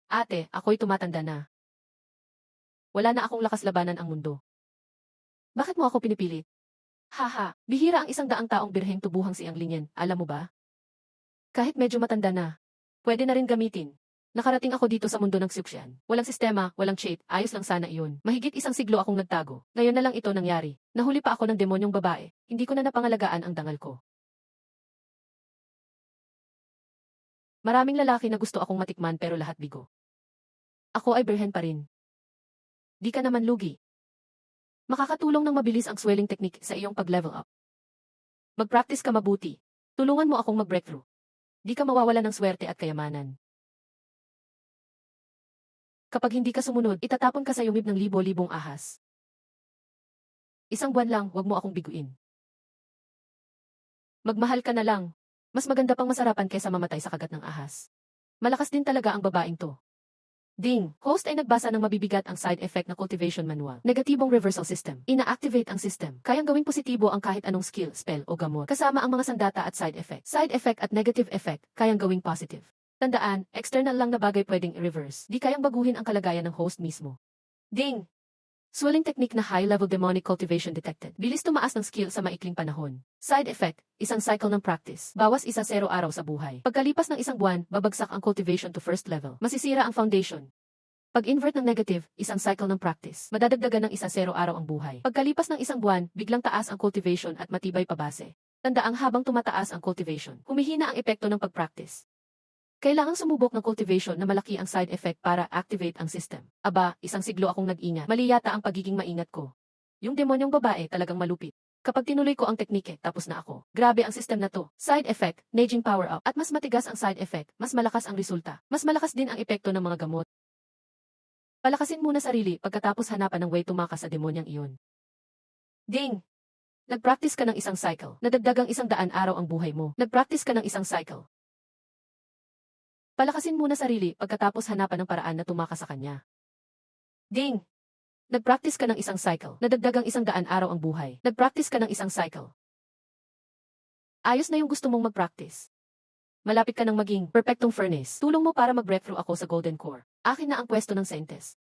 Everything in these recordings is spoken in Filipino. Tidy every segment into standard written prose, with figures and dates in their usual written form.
Ate, ako'y tumatanda na. Wala na akong lakas labanan ang mundo. Bakit mo ako pinipilit? Haha, bihira ang 100 taong birheng tubuhang si Ang Linyan, alam mo ba? Kahit medyo matanda na, pwede na rin gamitin. Nakarating ako dito sa mundo ng Siuxian. Walang sistema, walang cheat, ayos lang sana iyon. Mahigit 1 siglo akong nagtago. Ngayon na lang ito nangyari. Nahuli pa ako ng demonyong babae. Hindi ko na napangalagaan ang dangal ko. Maraming lalaki na gusto akong matikman pero lahat bigo. Ako ay birhen pa rin. Di ka naman lugi. Makakatulong ng mabilis ang swelling technique sa iyong pag-level up. Mag-practice ka mabuti. Tulungan mo akong mag-breakthrough. Di ka mawawala ng swerte at kayamanan. Kapag hindi ka sumunod, itatapon ka sa yumib ng libo-libong ahas. 1 buwan lang, wag mo akong biguin. Magmahal ka na lang. Mas maganda pang masarapan kaysa mamatay sa kagat ng ahas. Malakas din talaga ang babaeng to. Ding, host ay nagbasa ng mabibigat ang side effect na cultivation manual. Negatibong reversal system. Ina-activate ang system. Kayang gawing positibo ang kahit anong skill, spell o gamot. Kasama ang mga sandata at side effect. Side effect at negative effect, kayang gawing positive. Tandaan, external lang na bagay pwedeng i-reverse. Di kayang baguhin ang kalagayan ng host mismo. Ding! Swelling technique na high-level demonic cultivation detected. Bilis tumaas ng skill sa maikling panahon. Side effect, 1 cycle ng practice. Bawas 0 araw sa buhay. Pagkalipas ng 1 buwan, babagsak ang cultivation to first level. Masisira ang foundation. Pag-invert ng negative, 1 cycle ng practice. Madadagdagan ng 0 araw ang buhay. Pagkalipas ng 1 buwan, biglang taas ang cultivation at matibay pa base. Tandaang habang tumataas ang cultivation, humihina ang epekto ng pag-practice. Kailangang sumubok ng cultivation na malaki ang side effect para activate ang system. Aba, 1 siglo akong nag-ingat. Mali yata ang pagiging maingat ko. Yung demonyong babae talagang malupit. Kapag tinuloy ko ang teknike, tapos na ako. Grabe ang system na to. Side effect, Neijing power up. At mas matigas ang side effect, mas malakas ang resulta. Mas malakas din ang epekto ng mga gamot. Palakasin muna sarili pagkatapos hanapan ng way tumakas sa demonyang iyon. Ding! Nag-practice ka ng 1 cycle. Nadagdagang 100 araw ang buhay mo. Nag-practice ka ng 1 cycle. Palakasin muna sarili pagkatapos hanapan ng paraan na tumakas sa kanya. Ding! Nag-practice ka ng 1 cycle. Nadagdagang 100 araw ang buhay. Nag-practice ka ng 1 cycle. Ayos na yung gusto mong mag-practice. Malapit ka nang maging perfectong furnace. Tulong mo para mag-breakthrough ako sa Golden Core. Akin na ang pwesto ng Saintes.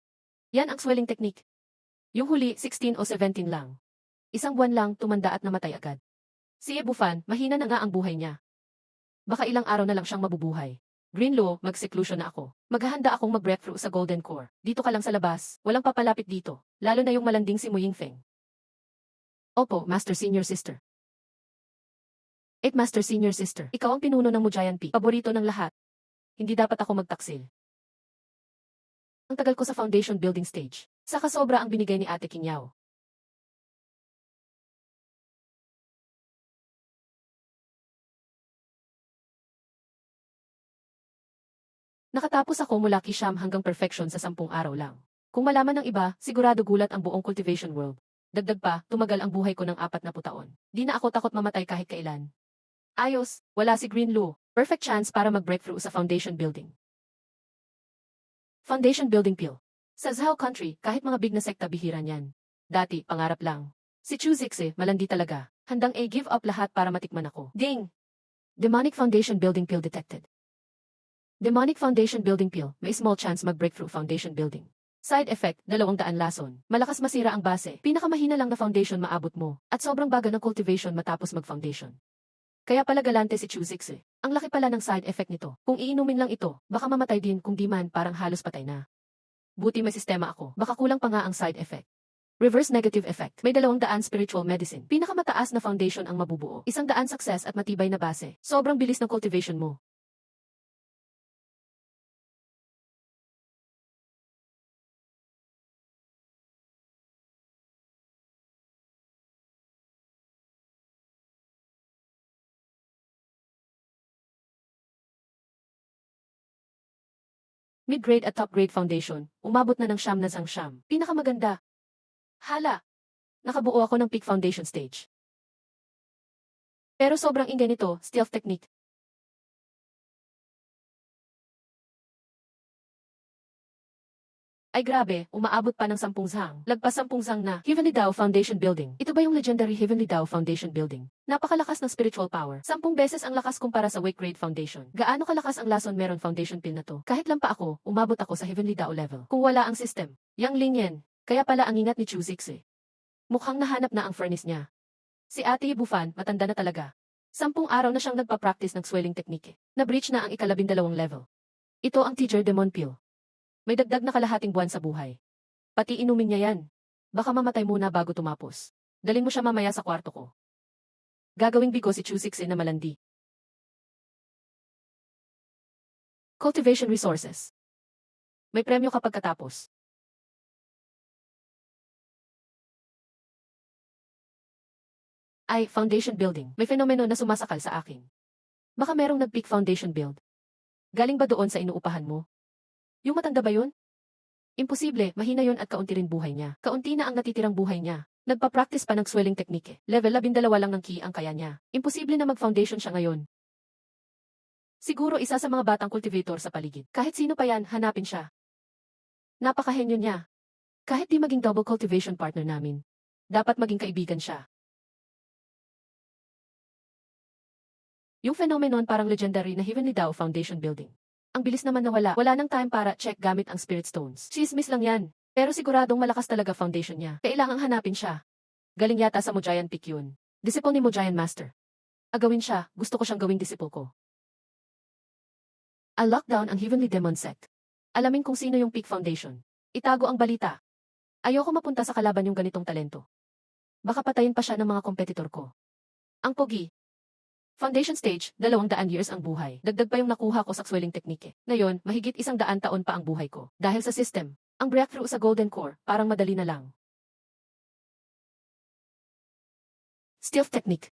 Yan ang swelling technique. Yung huli, 16 o 17 lang. 1 buwan lang, tumanda at namatay agad. Si Ebufan, mahina na nga ang buhay niya. Baka ilang araw na lang siyang mabubuhay. Greenlaw, mag-seclusion na ako. Maghahanda akong mag-breakthrough sa Golden Core. Dito ka lang sa labas, walang papalapit dito. Lalo na yung malanding si Mu Yingfeng. Opo, Master Senior Sister. Master Senior Sister. Ikaw ang pinuno ng Mujayan Peak. Paborito ng lahat. Hindi dapat ako magtaksil. Ang tagal ko sa foundation building stage. Saka sobra ang binigay ni Ate Kinyaw. Nakatapos ako mula Kisham hanggang perfection sa 10 araw lang. Kung malaman ng iba, sigurado gulat ang buong cultivation world. Dagdag pa, tumagal ang buhay ko ng 40 taon. Di na ako takot mamatay kahit kailan. Ayos, wala si Greenlaw. Perfect chance para mag-breakthrough sa foundation building. Foundation building pill. Sa Zhao country, kahit mga big na sekta bihira niyan. Dati, pangarap lang. Si Chu Zixe, malandi talaga. Handang give up lahat para matikman ako. Ding! Demonic foundation building pill detected. Demonic foundation building pill, may small chance mag-breakthrough foundation building. Side effect, 200 lason. Malakas masira ang base. Pinakamahina lang na foundation maabot mo. At sobrang baga ng cultivation matapos mag-foundation. Kaya pala galante si Chu Zixe. Ang laki pala ng side effect nito. Kung iinumin lang ito, baka mamatay din kung di man parang halos patay na. Buti may sistema ako. Baka kulang pa nga ang side effect. Reverse negative effect. May 200 spiritual medicine. Pinakamataas na foundation ang mabubuo. 100 success at matibay na base. Sobrang bilis ng cultivation mo. Mid-grade at top-grade foundation, umabot na ng siyam na sang siyam. Pinakamaganda. Hala! Nakabuo ako ng peak foundation stage. Pero sobrang ingay nito, stealth technique. Ay grabe, umaabot pa ng 10 zang. Lagpas 10 zang na. Heavenly Dao Foundation Building. Ito ba yung legendary Heavenly Dao Foundation Building? Napakalakas ng spiritual power. 10 beses ang lakas kumpara sa Wake Grade Foundation. Gaano kalakas ang Lason Meron Foundation pin na to? Kahit lang pa ako, umabot ako sa Heavenly Dao level. Kung wala ang system. Yang Lingyen. Kaya pala ang ingat ni Chu Zixi. Mukhang nahanap na ang furnace niya. Si Ate Bufan, matanda na talaga. 10 araw na siyang nagpa-practice ng swelling technique. Na-breach na ang ika-12 level. Ito ang Teacher Demon Pill. May dagdag na kalahating buwan sa buhay. Pati inumin niya yan. Baka mamatay muna bago tumapos. Dalhin mo siya mamaya sa kwarto ko. Gagawing bigo si Chu Zixi na malandi. Cultivation Resources. May premyo kapag katapos. Ay, foundation building. May fenomeno na sumasakal sa akin. Baka merong nag-peak foundation build. Galing ba doon sa inuupahan mo? Yung matanda ba yun? Imposible, mahina yun at kaunti rin buhay niya. Kaunti na ang natitirang buhay niya. Nagpa-practice pa ng swelling technique. Level 12 lang ng ki ang kaya niya. Imposible na mag-foundation siya ngayon. Siguro isa sa mga batang cultivator sa paligid. Kahit sino pa yan, hanapin siya. Napakahenyo niya. Kahit di maging double cultivation partner namin. Dapat maging kaibigan siya. Yung phenomenon parang legendary na Heavenly Dao Foundation Building. Ang bilis naman nawala. Wala nang time para check gamit ang spirit stones. Chismis lang yan. Pero siguradong malakas talaga foundation niya. Kailangang hanapin siya. Galing yata sa Mojayan Peak yun. Disciple ni Mojayan Master. Agawin siya. Gusto ko siyang gawing disciple ko. I'll lock down ang Heavenly Demon Sect. Alamin kung sino yung Peak Foundation. Itago ang balita. Ayoko mapunta sa kalaban yung ganitong talento. Baka patayin pa siya ng mga kompetitor ko. Ang pogi. Foundation stage, 200 years ang buhay. Dagdag pa yung nakuha ko sa swelling technique. Ngayon, mahigit 100 taon pa ang buhay ko. Dahil sa system, ang breakthrough sa Golden Core, parang madali na lang. Stealth technique.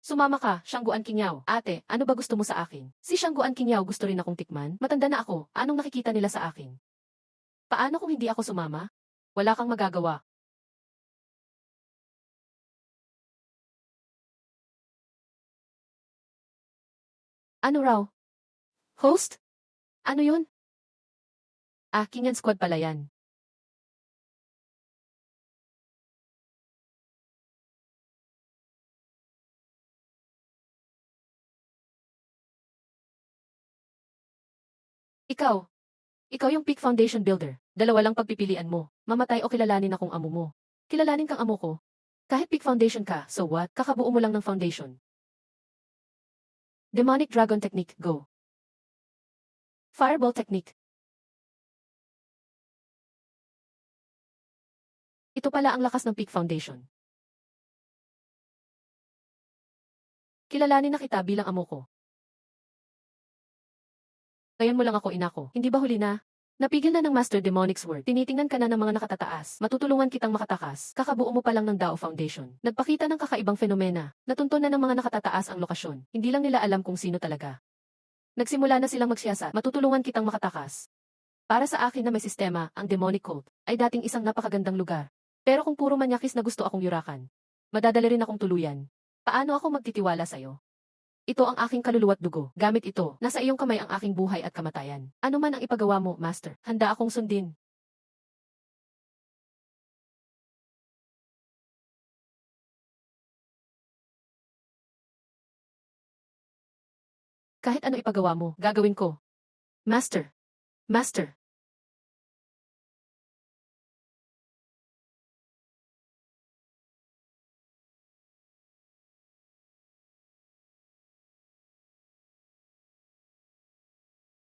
Sumama ka, Shangguan Kinyaw. Ate, ano ba gusto mo sa akin? Si Shangguan Kinyaw gusto rin akong tikman? Matanda na ako, anong nakikita nila sa akin? Paano kung hindi ako sumama? Wala kang magagawa. Ano raw? Host? Ano yun? Ah, Kinyan Squad pala yan. Ikaw. Ikaw yung Peak Foundation Builder. Dalawa lang pagpipilian mo. Mamatay o kilalanin akong amo mo. Kilalanin kang amo ko. Kahit Peak Foundation ka, so what? Kakabuo mo lang ng foundation. Demonic Dragon Technique, go. Fireball Technique. Ito pala ang lakas ng Peak Foundation. Kilalanin na kita bilang amo ko. Ngayon mo lang ako inako. Hindi ba huli na? Napigil na ng Master Demonic's word. Tinitingnan ka na ng mga nakatataas. Matutulungan kitang makatakas. Kakabuo mo pa lang ng Dao Foundation. Nagpakita ng kakaibang fenomena. Natunton na ng mga nakatataas ang lokasyon. Hindi lang nila alam kung sino talaga. Nagsimula na silang magsiyasat. Matutulungan kitang makatakas. Para sa akin na may sistema, ang Demonic Cult ay dating isang napakagandang lugar. Pero kung puro manyakis na gusto akong yurakan, madadali rin akong tuluyan. Paano ako magtitiwala sa'yo? Ito ang aking kaluluwa't dugo. Gamit ito, nasa iyong kamay ang aking buhay at kamatayan. Ano man ang ipagawa mo, Master, handa akong sundin. Kahit ano ipagawa mo, gagawin ko. Master. Master.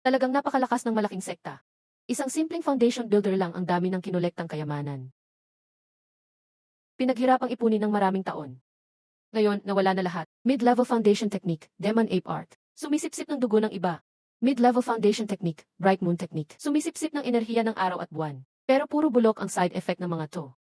Talagang napakalakas ng malaking sekta. Isang simpleng foundation builder lang ang dami ng kinulektang kayamanan. Pinaghirapang ipunin ng maraming taon. Ngayon, nawala na lahat. Mid-level foundation technique, Demon Ape Art. Sumisipsip ng dugo ng iba. Mid-level foundation technique, Bright Moon technique. Sumisipsip ng enerhiya ng araw at buwan. Pero puro bulok ang side effect ng mga to.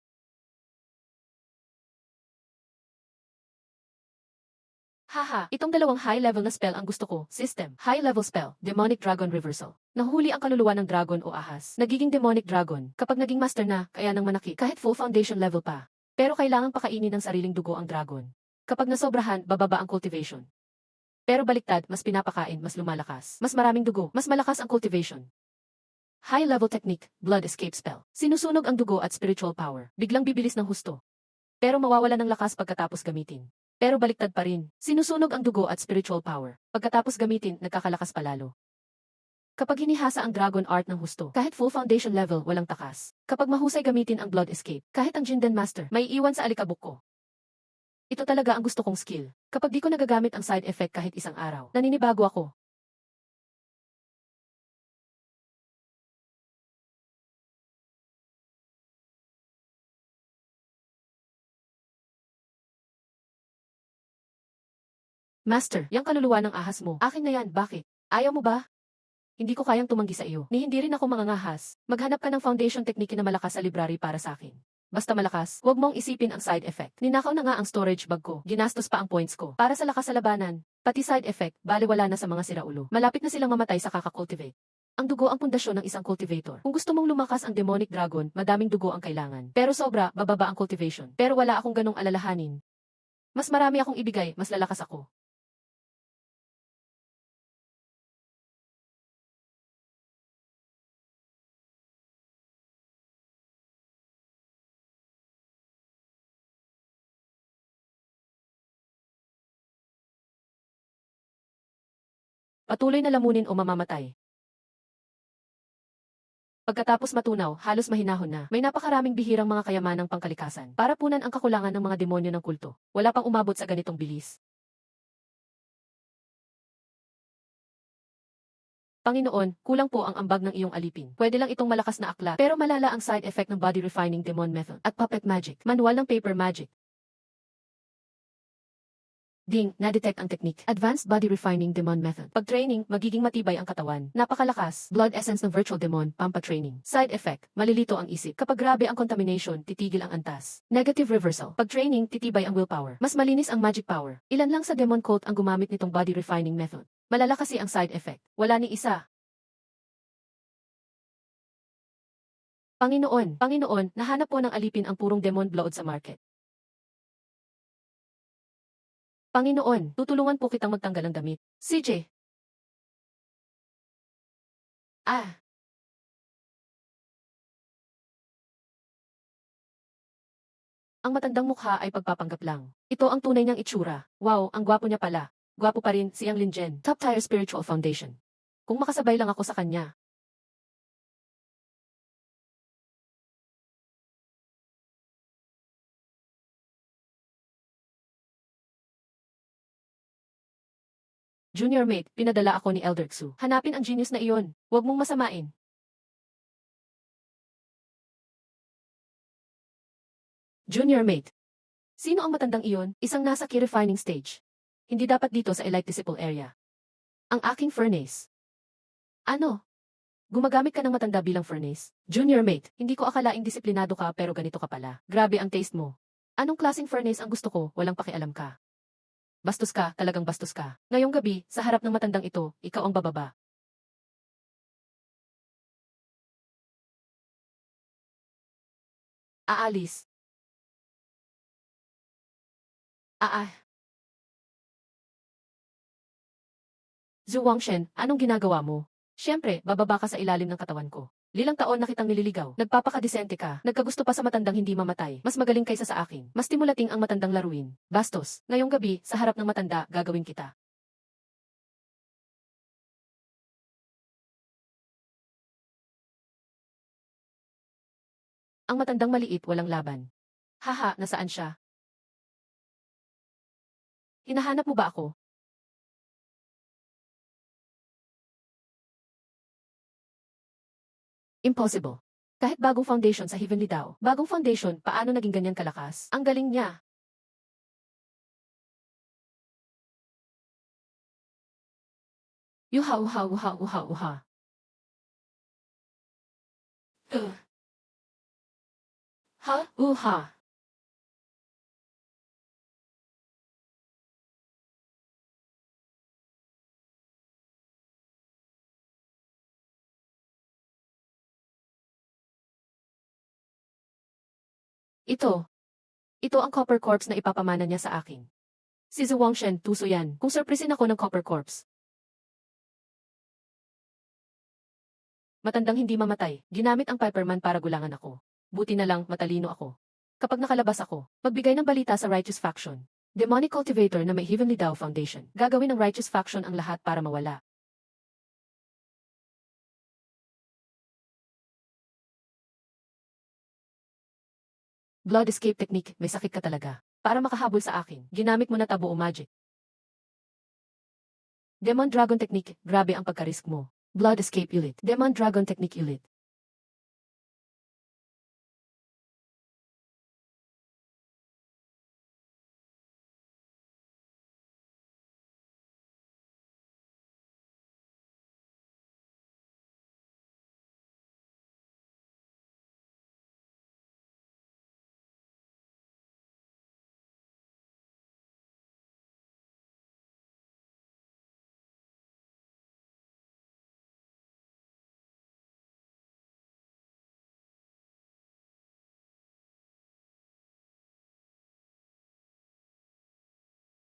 Haha, itong dalawang high-level na spell ang gusto ko. System, high-level spell, Demonic Dragon Reversal. Nahuli ang kaluluwa ng dragon o ahas. Nagiging Demonic Dragon. Kapag naging master na, kaya nang manaki kahit full foundation level pa. Pero kailangang pakainin ng sariling dugo ang dragon. Kapag nasobrahan, bababa ang cultivation. Pero baliktad, mas pinapakain, mas lumalakas. Mas maraming dugo, mas malakas ang cultivation. High-level technique, blood escape spell. Sinusunog ang dugo at spiritual power. Biglang bibilis ng husto. Pero mawawala ng lakas pagkatapos gamitin. Pero baliktad pa rin. Sinusunog ang dugo at spiritual power. Pagkatapos gamitin, nagkakalakas palalo. Kapag hinihasa ang dragon art ng husto, kahit full foundation level, walang takas. Kapag mahusay gamitin ang blood escape, kahit ang Jinden Master, may iwan sa alikabok ko. Ito talaga ang gusto kong skill. Kapag di ko nagagamit ang side effect kahit isang araw, naninibago ako. Master, yang kaluluwa ng ahas mo, akin na yan, bakit? Ayaw mo ba? Hindi ko kayang tumanggi sa iyo. Ni hindi rin ako mangangahas. Maghanap ka ng foundation technique na malakas sa library para sa akin. Basta malakas, huwag mong isipin ang side effect. Ninakaw na nga ang storage bag ko. Ginastos pa ang points ko. Para sa lakas sa labanan. Pati side effect, baliwala na sa mga siraulo. Malapit na silang mamatay sa kakakultivate. Ang dugo ang pundasyon ng isang cultivator. Kung gusto mong lumakas ang demonic dragon, madaming dugo ang kailangan. Pero sobra, bababa ang cultivation. Pero wala akong ganong alalahanin. Mas marami akong ibigay, mas lalakas ako. Patuloy na lamunin o mamamatay. Pagkatapos matunaw, halos mahinahon na. May napakaraming bihirang mga kayamanang pangkalikasan. Para punan ang kakulangan ng mga demonyo ng kulto. Wala pang umabot sa ganitong bilis. Panginoon, kulang po ang ambag ng iyong alipin. Pwede lang itong malakas na aklat, pero malala ang side effect ng body refining demon method at puppet magic. Manual ng paper magic. Ding, na-detect ang technique. Advanced Body Refining Demon Method. Pag training, magiging matibay ang katawan. Napakalakas. Blood essence ng virtual demon, pampa-training. Side effect, malilito ang isip. Kapag grabe ang contamination, titigil ang antas. Negative reversal. Pag training, titibay ang willpower. Mas malinis ang magic power. Ilan lang sa demon cult ang gumamit nitong body refining method. Malala kasi ang side effect. Wala ni isa. Panginoon, Panginoon, nahanap po ng alipin ang purong demon blood sa market. Panginoon, tutulungan po kitang magtanggal ng damit. CJ. Ah, ang matandang mukha ay pagpapanggap lang. Ito ang tunay niyang itsura. Wow, ang gwapo niya pala. Gwapo pa rin si Yang Linjen. Top tier spiritual foundation. Kung makasabay lang ako sa kanya. Junior mate, pinadala ako ni Elder Xu. Hanapin ang genius na iyon. Huwag mong masamain. Junior mate. Sino ang matandang iyon? Isang nasa key refining stage. Hindi dapat dito sa elite disciple area. Ang aking furnace. Ano? Gumagamit ka ng matanda bilang furnace? Junior mate, hindi ko akalaing disiplinado ka pero ganito ka pala. Grabe ang taste mo. Anong klaseng furnace ang gusto ko? Walang pakialam ka. Bastos ka, talagang bastos ka. Ngayong gabi, sa harap ng matandang ito, ikaw ang bababa. Aalis. Ah, Zhu Wangshen, anong ginagawa mo? Siyempre, bababa ka sa ilalim ng katawan ko. Lilang taon na kitang nililigaw. Nagpapakadisente ka. Nagkagusto pa sa matandang hindi mamatay. Mas magaling kaysa sa akin. Mas stimulating ang matandang laruin. Bastos, ngayong gabi, sa harap ng matanda, gagawin kita. Ang matandang maliit walang laban. Haha, nasaan siya? Hinahanap mo ba ako? Impossible. Kahit bagong foundation sa Heavenly Dao. Bagong foundation, paano naging ganyan kalakas? Ang galing niya. Yuha uha uha uha uha. Uh, ha? Uha. Ito. Ito ang Copper Corpse na ipapamana niya sa akin. Si Zhuangshen, tuso yan. Kung surprisin ako ng Copper Corpse. Matandang hindi mamatay, ginamit ang Piperman para gulangan ako. Buti na lang, matalino ako. Kapag nakalabas ako, magbigay ng balita sa Righteous Faction. Demonic Cultivator na may Heavenly Dao Foundation. Gagawin ng Righteous Faction ang lahat para mawala. Blood Escape Technique, may sakit ka talaga. Para makahabol sa akin, ginamit mo na tabo o magic. Demon Dragon Technique, grabe ang pagka-risk mo. Blood Escape Ulit. Demon Dragon Technique Ulit.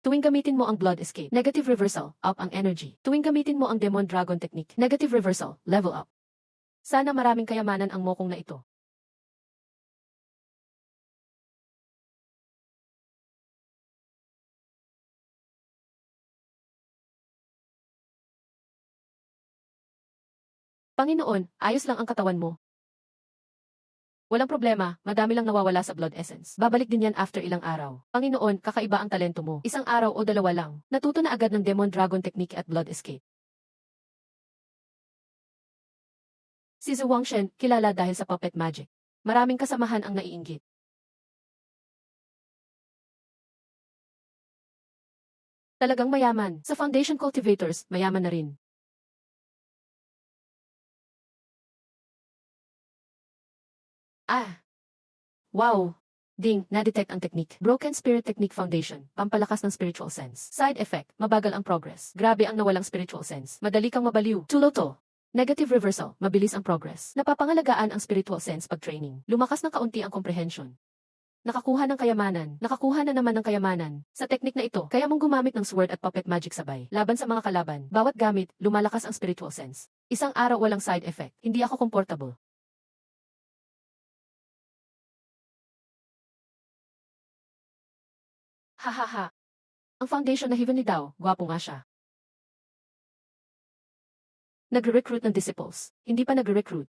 Tuwing gamitin mo ang Blood Escape, Negative Reversal, up ang energy. Tuwing gamitin mo ang Demon Dragon Technique, Negative Reversal, level up. Sana maraming kayamanan ang mokong na ito. Panginoon, ayos lang ang katawan mo. Walang problema, madami lang nawawala sa blood essence. Babalik din yan after ilang araw. Panginoon, kakaiba ang talento mo. Isang araw o dalawa lang, natuto na agad ng Demon Dragon Technique at Blood Escape. Si Zhuangshen, kilala dahil sa puppet magic. Maraming kasamahan ang naiinggit. Talagang mayaman. Sa Foundation Cultivators, mayaman na rin. Ah! Wow! Ding, na-detect ang technique. Broken Spirit Technique Foundation, pampalakas ng spiritual sense. Side effect, mabagal ang progress. Grabe ang nawalang spiritual sense. Madali kang mabaliw. Tuloto. Negative reversal, mabilis ang progress. Napapangalagaan ang spiritual sense pag training. Lumakas ng kaunti ang comprehension. Nakakuha ng kayamanan. Nakakuha na naman ng kayamanan. Sa technique na ito, kaya mong gumamit ng sword at puppet magic sabay. Laban sa mga kalaban. Bawat gamit, lumalakas ang spiritual sense. Isang araw walang side effect. Hindi ako comfortable. Hahaha. Ang foundation na Heavenly Dao, gwapo nga siya. Nagre-recruit ng disciples. Hindi pa nagre-recruit.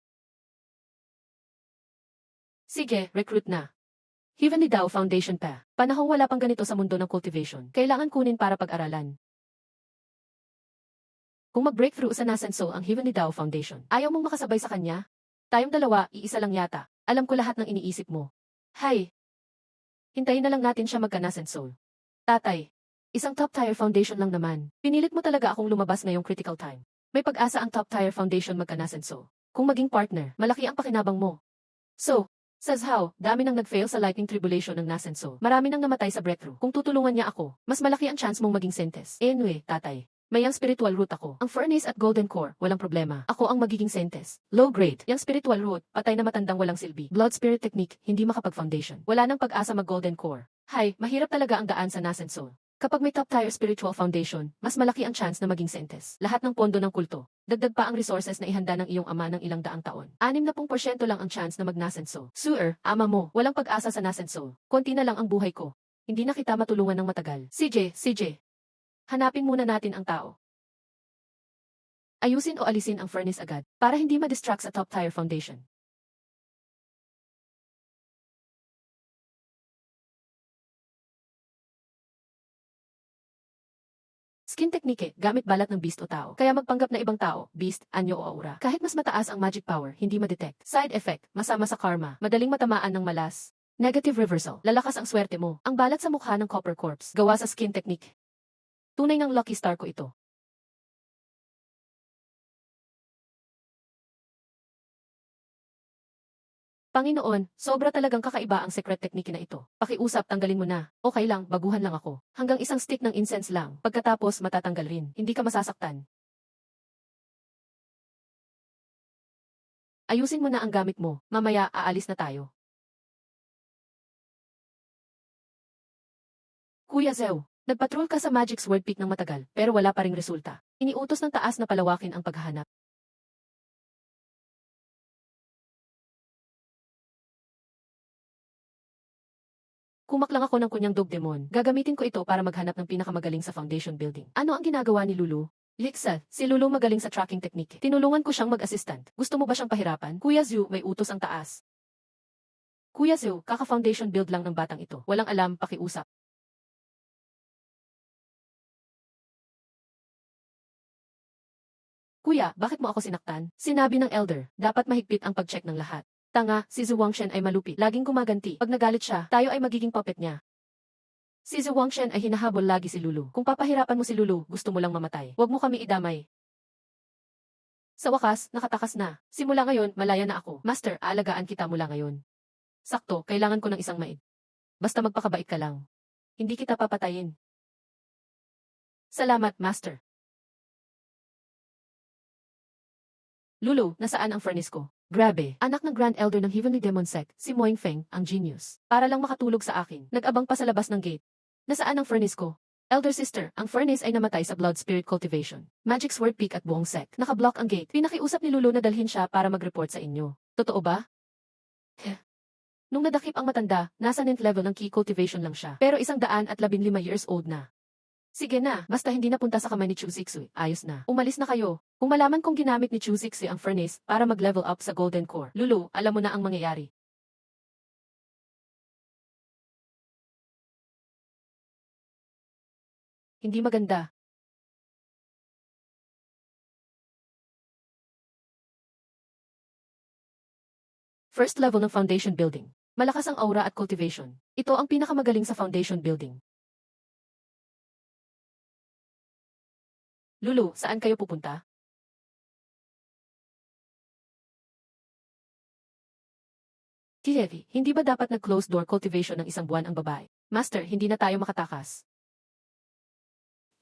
Sige, recruit na. Heavenly Dao Foundation pa. Panahong wala pang ganito sa mundo ng cultivation. Kailangan kunin para pag-aralan. Kung mag-breakthrough sa Nasenso ang Heavenly Dao Foundation, ayaw mong makasabay sa kanya? Tayong dalawa, iisa lang yata. Alam ko lahat ng iniisip mo. Hay! Hintayin na lang natin siya magka-Nasenso. Tatay, isang top-tier foundation lang naman. Pinilit mo talaga akong lumabas ngayong critical time. May pag-asa ang top-tier foundation magka-Nasenso. Kung maging partner, malaki ang pakinabang mo. So, says how, dami nang nag-fail sa lightning tribulation ng Nasenso. Marami nang namatay sa breakthrough. Kung tutulungan niya ako, mas malaki ang chance mong maging sentes. Anyway, tatay. May ang spiritual root ako. Ang furnace at golden core, walang problema. Ako ang magiging sentes. Low grade. Yang spiritual root, patay na matandang walang silbi. Blood spirit technique, hindi makapag-foundation. Wala nang pag-asa mag-golden core. Hay, mahirap talaga ang daan sa Nasenso. Kapag may top-tier spiritual foundation, mas malaki ang chance na maging sentes. Lahat ng pondo ng kulto. Dagdag pa ang resources na ihanda ng iyong ama ng ilang daang taon. 60% lang ang chance na mag-Nasenso. Suer, ama mo, walang pag-asa sa Nasenso. Konti na lang ang buhay ko. Hindi na kita matulungan ng matagal. CJ. Hanapin muna natin ang tao. Ayusin o alisin ang furnace agad, para hindi ma-distract sa top-tier foundation. Skin technique, gamit balat ng beast o tao. Kaya magpanggap na ibang tao, beast, anyo o aura. Kahit mas mataas ang magic power, hindi ma-detect. Side effect, masama sa karma, madaling matamaan ng malas. Negative reversal, lalakas ang swerte mo. Ang balat sa mukha ng Copper Corpse, gawa sa skin technique. Tunay ng lucky star ko ito. Panginoon, sobra talagang kakaiba ang secret technique na ito. Pakiusap, tanggalin mo na. Okay lang, baguhan lang ako. Hanggang isang stick ng incense lang. Pagkatapos, matatanggal rin. Hindi ka masasaktan. Ayusin mo na ang gamit mo. Mamaya, aalis na tayo. Kuya Zeo, nagpatrol ka sa Magic Sword Peak ng matagal, pero wala pa ring resulta. Iniutos ng taas na palawakin ang paghahanap. Kumaklang ako ng kunyang Dogdemon. Gagamitin ko ito para maghanap ng pinakamagaling sa foundation building. Ano ang ginagawa ni Lulu? Lixa, si Lulu magaling sa tracking technique. Tinulungan ko siyang mag-assistant. Gusto mo ba siyang pahirapan? Kuya Zhu, may utos ang taas. Kuya Zhu, kaka-foundation build lang ng batang ito. Walang alam, pakiusap. Kuya, bakit mo ako sinaktan? Sinabi ng elder, dapat mahigpit ang pag-check ng lahat. Tanga, si Zhu Wangshen ay malupit. Laging gumaganti. Pag nagalit siya, tayo ay magiging puppet niya. Si Zhu Wangshen ay hinahabol lagi si Lulu. Kung papahirapan mo si Lulu, gusto mo lang mamatay. Huwag mo kami idamay. Sa wakas, nakatakas na. Simula ngayon, malaya na ako. Master, aalagaan kita mula ngayon. Sakto, kailangan ko ng isang maid. Basta magpakabait ka lang. Hindi kita papatayin. Salamat, Master. Lulu, nasaan ang furnace ko? Grabe, anak ng Grand Elder ng Heavenly Demon Sect, si Moing Feng, ang genius. Para lang makatulog sa akin, nag-abang pa sa labas ng gate. Nasaan ang furnace ko? Elder sister, ang furnace ay namatay sa blood spirit cultivation. Magic Sword Peak at buong sect. Nakablock ang gate. Pinakiusap ni Lulu na dalhin siya para mag-report sa inyo. Totoo ba? Nung nadakip ang matanda, nasa 9th level ng key cultivation lang siya. Pero 115 years old na. Sige na, basta hindi napunta sa kamay ni Chu Zixui, ayos na. Umalis na kayo. Kung malaman kong ginamit ni Chu Zixui ang furnace para mag-level up sa Golden Core, Lulu, alam mo na ang mangyayari. Hindi maganda. First level ng foundation building. Malakas ang aura at cultivation. Ito ang pinakamagaling sa foundation building. Lulu, saan kayo pupunta? Kihevi, hindi ba dapat nag-closed door cultivation ng isang buwan ang babae? Master, hindi na tayo makatakas.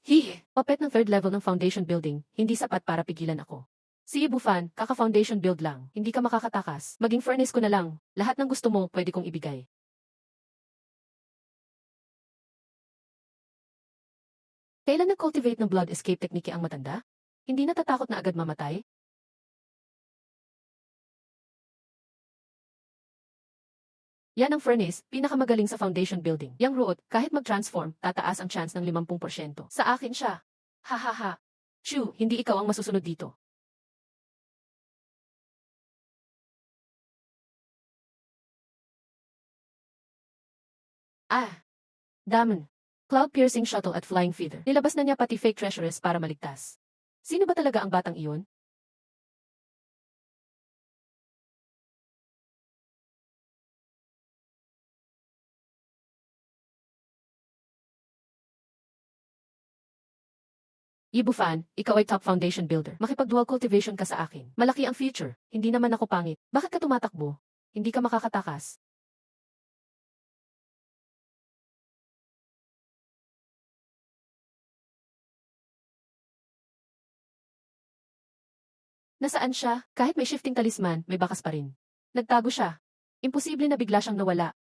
Hihi, opet ng third level ng foundation building, hindi sapat para pigilan ako. Sige Bufan, kaka-foundation build lang, hindi ka makakatakas. Maging furnace ko na lang, lahat ng gusto mo pwede kong ibigay. Kailan nag-cultivate ng blood escape technique ang matanda? Hindi natatakot na agad mamatay? Yan ang furnace, pinakamagaling sa foundation building. Yang root, kahit mag-transform, tataas ang chance ng 50%. Sa akin siya. Hahaha. Chu, hindi ikaw ang masusunod dito. Damon. Cloud-piercing shuttle at flying feather. Nilabas na niya pati fake treasurers para maligtas. Sino ba talaga ang batang iyon? Yibufan, ikaw ay top foundation builder. Makipag-dual cultivation ka sa akin. Malaki ang future. Hindi naman ako pangit. Bakit ka tumatakbo? Hindi ka makakatakas. Nasaan siya? Kahit may shifting talisman, may bakas pa rin. Nagtago siya. Imposible na bigla siyang nawala.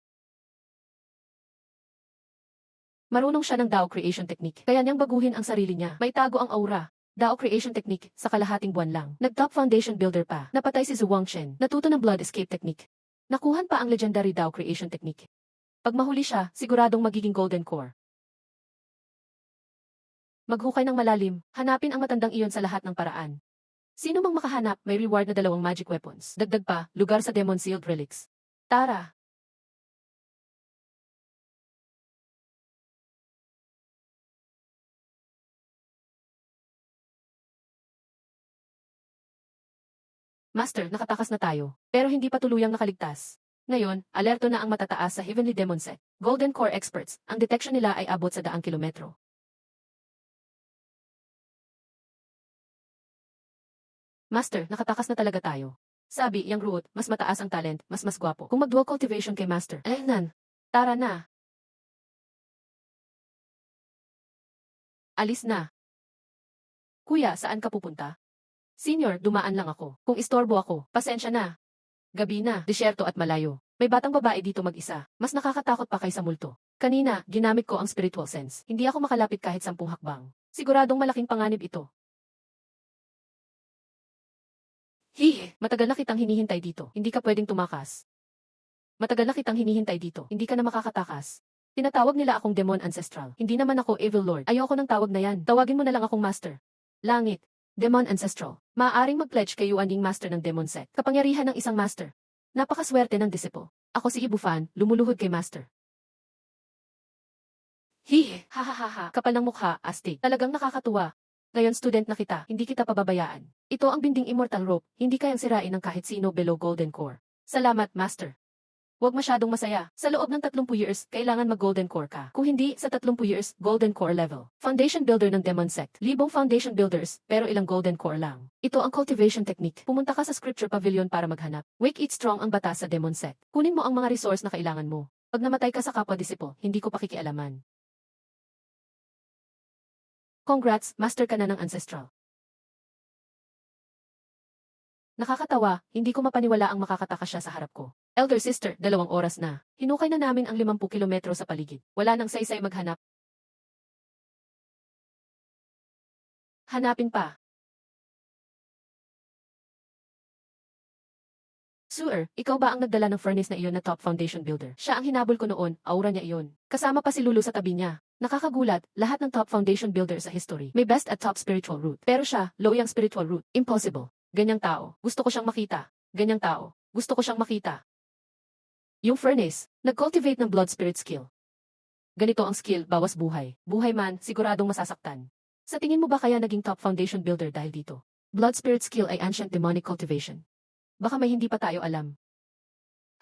Marunong siya ng Dao Creation Technique. Kaya niyang baguhin ang sarili niya. May tago ang aura. Dao Creation Technique, sa kalahating buwan lang. Nag-top foundation builder pa. Napatay si Zhu Wangshen. Natuto ng Blood Escape Technique. Nakuhan pa ang legendary Dao Creation Technique. Pag mahuli siya, siguradong magiging Golden Core. Maghukay ng malalim, hanapin ang matandang iyon sa lahat ng paraan. Sino mang makahanap, may reward na 2 magic weapons. Dagdag pa, lugar sa Demon Sealed Relics. Tara! Master, nakatakas na tayo. Pero hindi pa tuluyang nakaligtas. Ngayon, alerto na ang matataas sa Heavenly Demon Set. Golden Core Experts, ang detection nila ay abot sa 100 kilometro. Master, nakatakas na talaga tayo. Sabi, yang root, mas mataas ang talent, mas gwapo. Kung mag-dual cultivation kay Master, tara na. Alis na. Kuya, saan ka pupunta? Senior, dumaan lang ako. Kung istorbo ako, pasensya na. Gabi na, disyerto at malayo. May batang babae dito mag-isa. Mas nakakatakot pa kaysa multo. Kanina, ginamit ko ang spiritual sense. Hindi ako makalapit kahit 10 hakbang. Siguradong malaking panganib ito. Matagal na kitang hinihintay dito. Hindi ka pwedeng tumakas. Matagal na kitang hinihintay dito. Hindi ka na makakatakas. Tinatawag nila akong Demon Ancestral. Hindi naman ako Evil Lord. Ayoko ng tawag na yan. Tawagin mo na lang akong Master. Langit. Demon Ancestral. Maaaring mag-pledge kay Yuan Ying Master ng Demon Sect. Kapangyarihan ng isang Master. Napakaswerte ng disciple. Ako si Ibufan, lumuluhod kay Master. Hahaha. Kapal ng mukha, astig. Talagang nakakatuwa. Ngayon student na kita, hindi kita pababayaan. Ito ang binding immortal rope, hindi kayang sirain ng kahit sino below Golden Core. Salamat, Master. Huwag masyadong masaya. Sa loob ng 30 years, kailangan mag-Golden Core ka. Kung hindi, sa 30 years, Golden Core level. Foundation Builder ng Demon Sect. Libong Foundation Builders, pero ilang Golden Core lang. Ito ang cultivation technique. Pumunta ka sa Scripture Pavilion para maghanap. Wake It Strong ang batas sa Demon Sect. Kunin mo ang mga resource na kailangan mo. Pag namatay ka sa kapwa-disipo, hindi ko pakikialaman. Congrats, Master ka na ng Ancestral. Nakakatawa, hindi ko mapaniwala ang makakatakas siya sa harap ko. Elder Sister, 2 oras na. Hinukay na namin ang 50 kilometro sa paligid. Wala nang saysay maghanap. Hanapin pa. Sir, ikaw ba ang nagdala ng furnace na iyon na top foundation builder? Siya ang hinabol ko noon, aura niya iyon. Kasama pa si Lulu sa tabi niya. Nakakagulat, lahat ng top foundation builder sa history may best at top spiritual root. Pero siya, low yung spiritual root. Impossible. Ganyang tao, gusto ko siyang makita. Ganyang tao, gusto ko siyang makita. Yung furnace, nag-cultivate ng blood spirit skill. Ganito ang skill, bawas buhay. Buhay man, siguradong masasaktan. Sa tingin mo ba kaya naging top foundation builder dahil dito? Blood spirit skill ay ancient demonic cultivation. Baka may hindi pa tayo alam.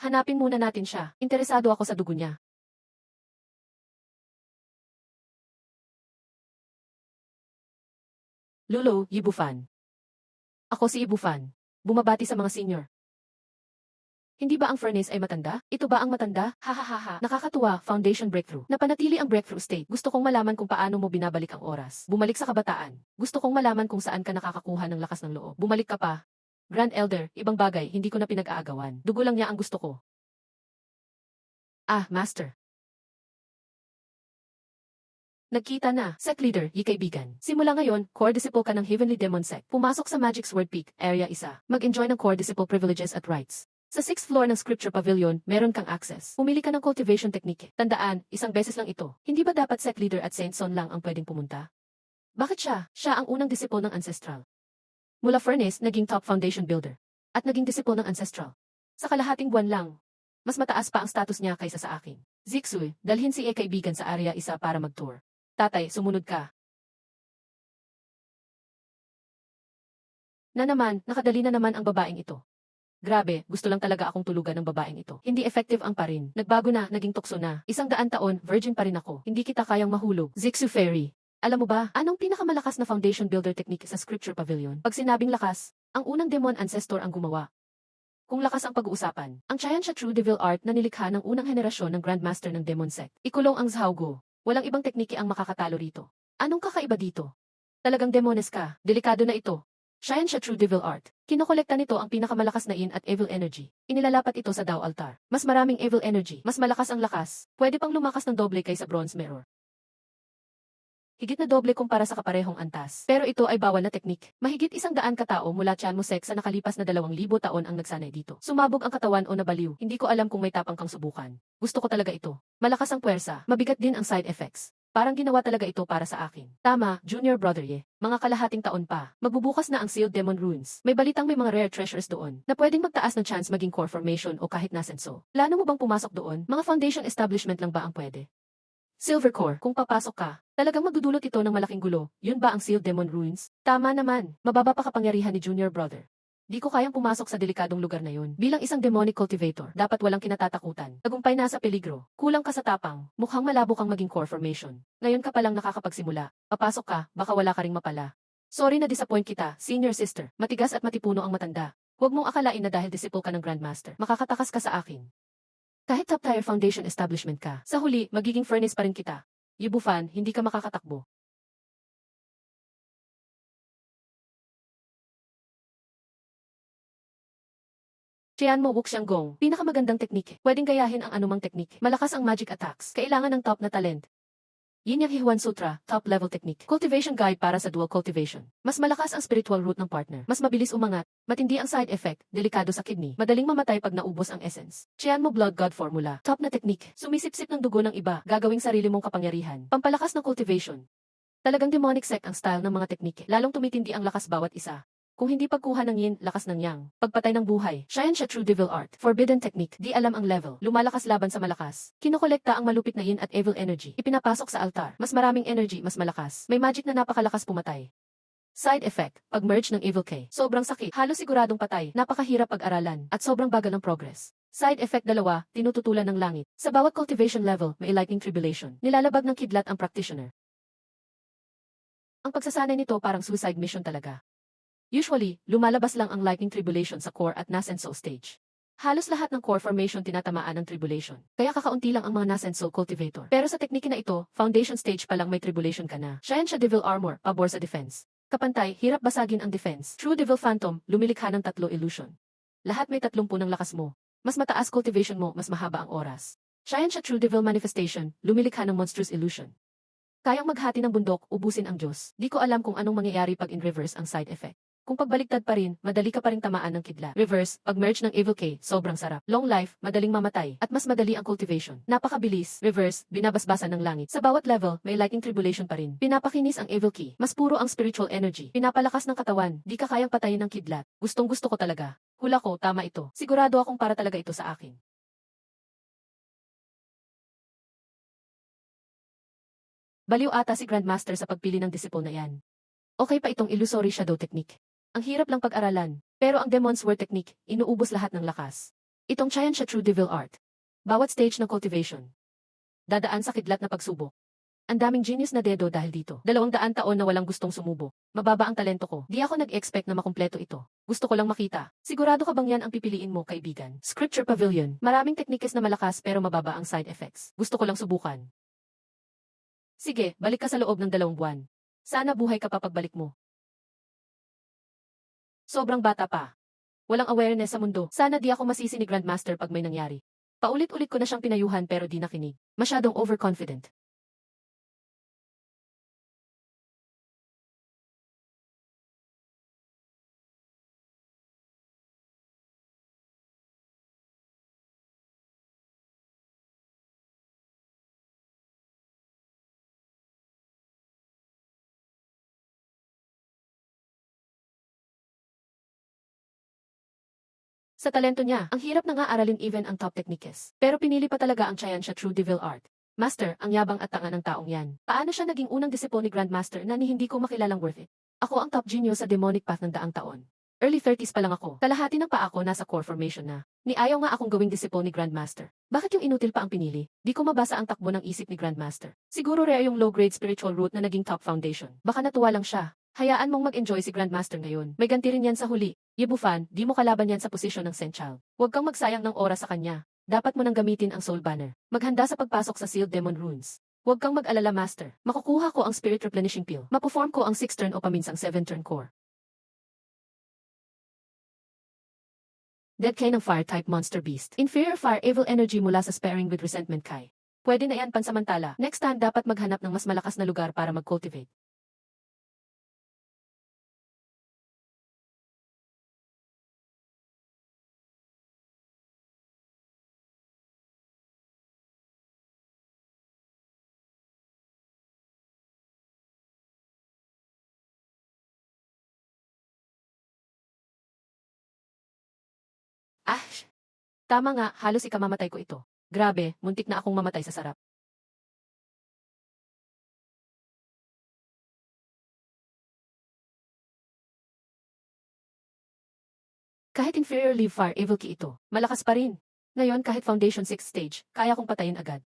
Hanapin muna natin siya. Interesado ako sa dugo niya. Lulu, Ibufan. Ako si Ibufan. Bumabati sa mga senior. Hindi ba ang furnace ay matanda? Ito ba ang matanda? Hahaha. Nakakatuwa, foundation breakthrough. Napanatili ang breakthrough state. Gusto kong malaman kung paano mo binabalik ang oras. Bumalik sa kabataan. Gusto kong malaman kung saan ka nakakakuha ng lakas ng loob. Bumalik ka pa. Grand Elder, ibang bagay, hindi ko na pinag-aagawan. Dugo lang niya ang gusto ko. Ah, Master. Nagkita na, Sect Leader, kaibigan. Simula ngayon, Core Disciple ka ng Heavenly Demon Sect. Pumasok sa Magic Sword Peak, Area 1. Mag-enjoy ng Core Disciple privileges at rights. Sa 6th floor ng Scripture Pavilion, meron kang access. Pumili ka ng cultivation technique. Tandaan, isang beses lang ito. Hindi ba dapat Sect Leader at Saint Son lang ang pwedeng pumunta? Bakit siya? Siya ang unang disciple ng Ancestral. Mula Furnace, naging top foundation builder. At naging disciple ng Ancestral. Sa kalahating buwan lang, mas mataas pa ang status niya kaysa sa akin. Zixue, dalhin si kaibigan sa Area 1 para mag-tour. Tatay, sumunod ka. Na naman, nakadali na naman ang babaeng ito. Grabe, gusto lang talaga akong tulugan ng babaeng ito. Hindi effective ang parin. Nagbago na, naging tukso na. 100 taon, virgin pa rin ako. Hindi kita kayang mahulog. Zixue Fairy. Alam mo ba, anong pinakamalakas na foundation builder technique sa Scripture Pavilion? Pag sinabing lakas, ang unang demon ancestor ang gumawa. Kung lakas ang pag-uusapan, ang Chayansha True Devil Art na nilikha ng unang henerasyon ng Grandmaster ng Demon Sect. Ikulong ang Zhaogo. Walang ibang teknike ang makakatalo rito. Anong kakaiba dito? Talagang demones ka, delikado na ito. Chayansha True Devil Art. Kinokolekta nito ang pinakamalakas na yin at evil energy. Inilalapat ito sa Dao Altar. Mas maraming evil energy, mas malakas ang lakas. Pwede pang lumakas ng doble kaysa Bronze Mirror. Higit na doble kumpara sa kaparehong antas. Pero ito ay bawal na teknik. Mahigit 100 katao mula Tianmosek sa nakalipas na 2,000 taon ang nagsanay dito. Sumabog ang katawan o nabaliw. Hindi ko alam kung may tapang kang subukan. Gusto ko talaga ito. Malakas ang puwersa. Mabigat din ang side effects. Parang ginawa talaga ito para sa akin. Tama, junior brother ye. Mga kalahating taon pa. Magbubukas na ang Sealed Demon Ruins. May balitang may mga rare treasures doon na pwedeng magtaas ng chance maging core formation o kahit nasenso. Plano mo bang pumasok doon? Mga foundation establishment lang ba ang pwede? Silver Core, kung papasok ka, talagang magdudulot ito ng malaking gulo. Yun ba ang Sealed Demon Ruins? Tama naman, mababa pa kapangyarihan ni Junior Brother. Di ko kayang pumasok sa delikadong lugar na yun. Bilang isang demonic cultivator, dapat walang kinatatakutan. Tagumpay na sa peligro. Kulang ka sa tapang. Mukhang malabo kang maging core formation. Ngayon ka palang nakakapagsimula. Papasok ka, baka wala ka ring mapala. Sorry na disappoint kita, senior sister. Matigas at matipuno ang matanda. Huwag mong akalain na dahil disciple ka ng Grandmaster, makakatakas ka sa akin. Kahit top-tier foundation establishment ka, sa huli, magiging furnace pa rin kita. Ibufan, hindi ka makakatakbo. Qian Mo Wuxianggong, pinakamagandang teknike. Pwedeng gayahin ang anumang teknike. Malakas ang magic attacks. Kailangan ng top na talent. Yin Yang Hihuan Sutra, top-level technique. Cultivation guide para sa dual cultivation. Mas malakas ang spiritual root ng partner. Mas mabilis umangat, matindi ang side effect, delikado sa kidney, madaling mamatay pag naubos ang essence. Qian Mo Blood God Formula, top na technique. Sumisipsip ng dugo ng iba, gagawing sarili mong kapangyarihan. Pampalakas ng cultivation. Talagang demonic sect ang style ng mga teknike, lalong tumitindi ang lakas bawat isa. Kung hindi pagkuha ng yin, lakas ng yang. Pagpatay ng buhay. Science siya true devil art. Forbidden technique. Di alam ang level. Lumalakas laban sa malakas. Kinokolekta ang malupit na yin at evil energy. Ipinapasok sa altar. Mas maraming energy, mas malakas. May magic na napakalakas pumatay. Side effect. Pag-merge ng evil K. Sobrang sakit. Halos siguradong patay. Napakahirap pag-aralan. At sobrang bagal ng progress. Side effect 2, tinututulan ng langit. Sa bawat cultivation level, may lightning tribulation. Nilalabag ng kidlat ang practitioner. Ang pagsasanay nito parang suicide mission talaga. Usually, lumalabas lang ang lightning tribulation sa core at nascent soul stage. Halos lahat ng core formation tinatamaan ng tribulation. Kaya kakaunti lang ang mga nascent soul cultivator. Pero sa teknike na ito, foundation stage pa lang may tribulation ka na. Science siya devil armor, pabor sa defense. Kapantay, hirap basagin ang defense. True devil phantom, lumilikha ng 3 illusion. Lahat may 30 ng lakas mo. Mas mataas cultivation mo, mas mahaba ang oras. Science siya true devil manifestation, lumilikha ng monstrous illusion. Kayang maghati ng bundok, ubusin ang Diyos. Di ko alam kung anong mangyayari pag in reverse ang side effect. Kung pagbaliktad pa rin, madali ka pa rin tamaan ng kidlat. Reverse, pag-merge ng Evil K, sobrang sarap. Long life, madaling mamatay, at mas madali ang cultivation. Napakabilis. Reverse, binabasbasan ng langit. Sa bawat level, may lightning tribulation pa rin. Pinapakinis ang Evil K. Mas puro ang spiritual energy. Pinapalakas ng katawan, di ka kayang patayin ng kidlat. Gustong gusto ko talaga. Hula ko, tama ito. Sigurado akong para talaga ito sa akin. Baliw ata si Grandmaster sa pagpili ng disciple na yan. Okay pa itong illusory shadow technique. Ang hirap lang pag-aralan, pero ang Demon's Word technique, inuubos lahat ng lakas. Itong Chayan siya true devil art. Bawat stage ng cultivation. Dadaan sa kidlat na pagsubok. Ang daming genius na dedo dahil dito. 200 taon na walang gustong sumubo. Mababa ang talento ko. Di ako nag-expect na makumpleto ito. Gusto ko lang makita. Sigurado ka bang yan ang pipiliin mo, kaibigan? Scripture Pavilion. Maraming teknikes na malakas pero mababa ang side effects. Gusto ko lang subukan. Sige, balik ka sa loob ng 2 buwan. Sana buhay ka pa pagbalik mo. Sobrang bata pa. Walang awareness sa mundo. Sana di ako masisi ni Grandmaster pag may nangyari. Paulit-ulit ko na siyang pinayuhan pero di nakinig. Masyadong overconfident. Sa talento niya, ang hirap na nga aralin even ang top techniques. Pero pinili pa talaga ang Chayan siya true devil art. Master, ang yabang at tanga ng taong yan. Paano siya naging unang disipo ni Grandmaster na ni hindi ko makilalang worth it? Ako ang top genius sa demonic path ng 100 taon. Early 30s pa lang ako. Kalahati ng pa ako nasa core formation na. Ni ayaw nga akong gawing disipo ni Grandmaster. Bakit yung inutil pa ang pinili? Di ko mabasa ang takbo ng isip ni Grandmaster. Siguro rare yung low-grade spiritual root na naging top foundation. Baka natuwa lang siya. Hayaan mong mag-enjoy si Grandmaster ngayon. May ganti rin yan sa huli. Yebufan, di mo kalaban yan sa posisyon ng Saint Child. Huwag kang magsayang ng oras sa kanya. Dapat mo nang gamitin ang Soul Banner. Maghanda sa pagpasok sa Sealed Demon Runes. Huwag kang mag-alala, Master. Makukuha ko ang Spirit Replenishing Pill. Mapo-form ko ang 6-turn o paminsang 7-turn core. Dead Kai ng Fire-type Monster Beast. Inferior Fire Evil Energy mula sa Sparing with Resentment Kai. Pwede na yan pansamantala. Next time dapat maghanap ng mas malakas na lugar para mag-cultivate. Ah, tama nga, halos ikamamatay ko ito. Grabe, muntik na akong mamatay sa sarap. Kahit inferior leave fire evil ki ito, malakas pa rin. Ngayon kahit foundation 6 stage, kaya kong patayin agad.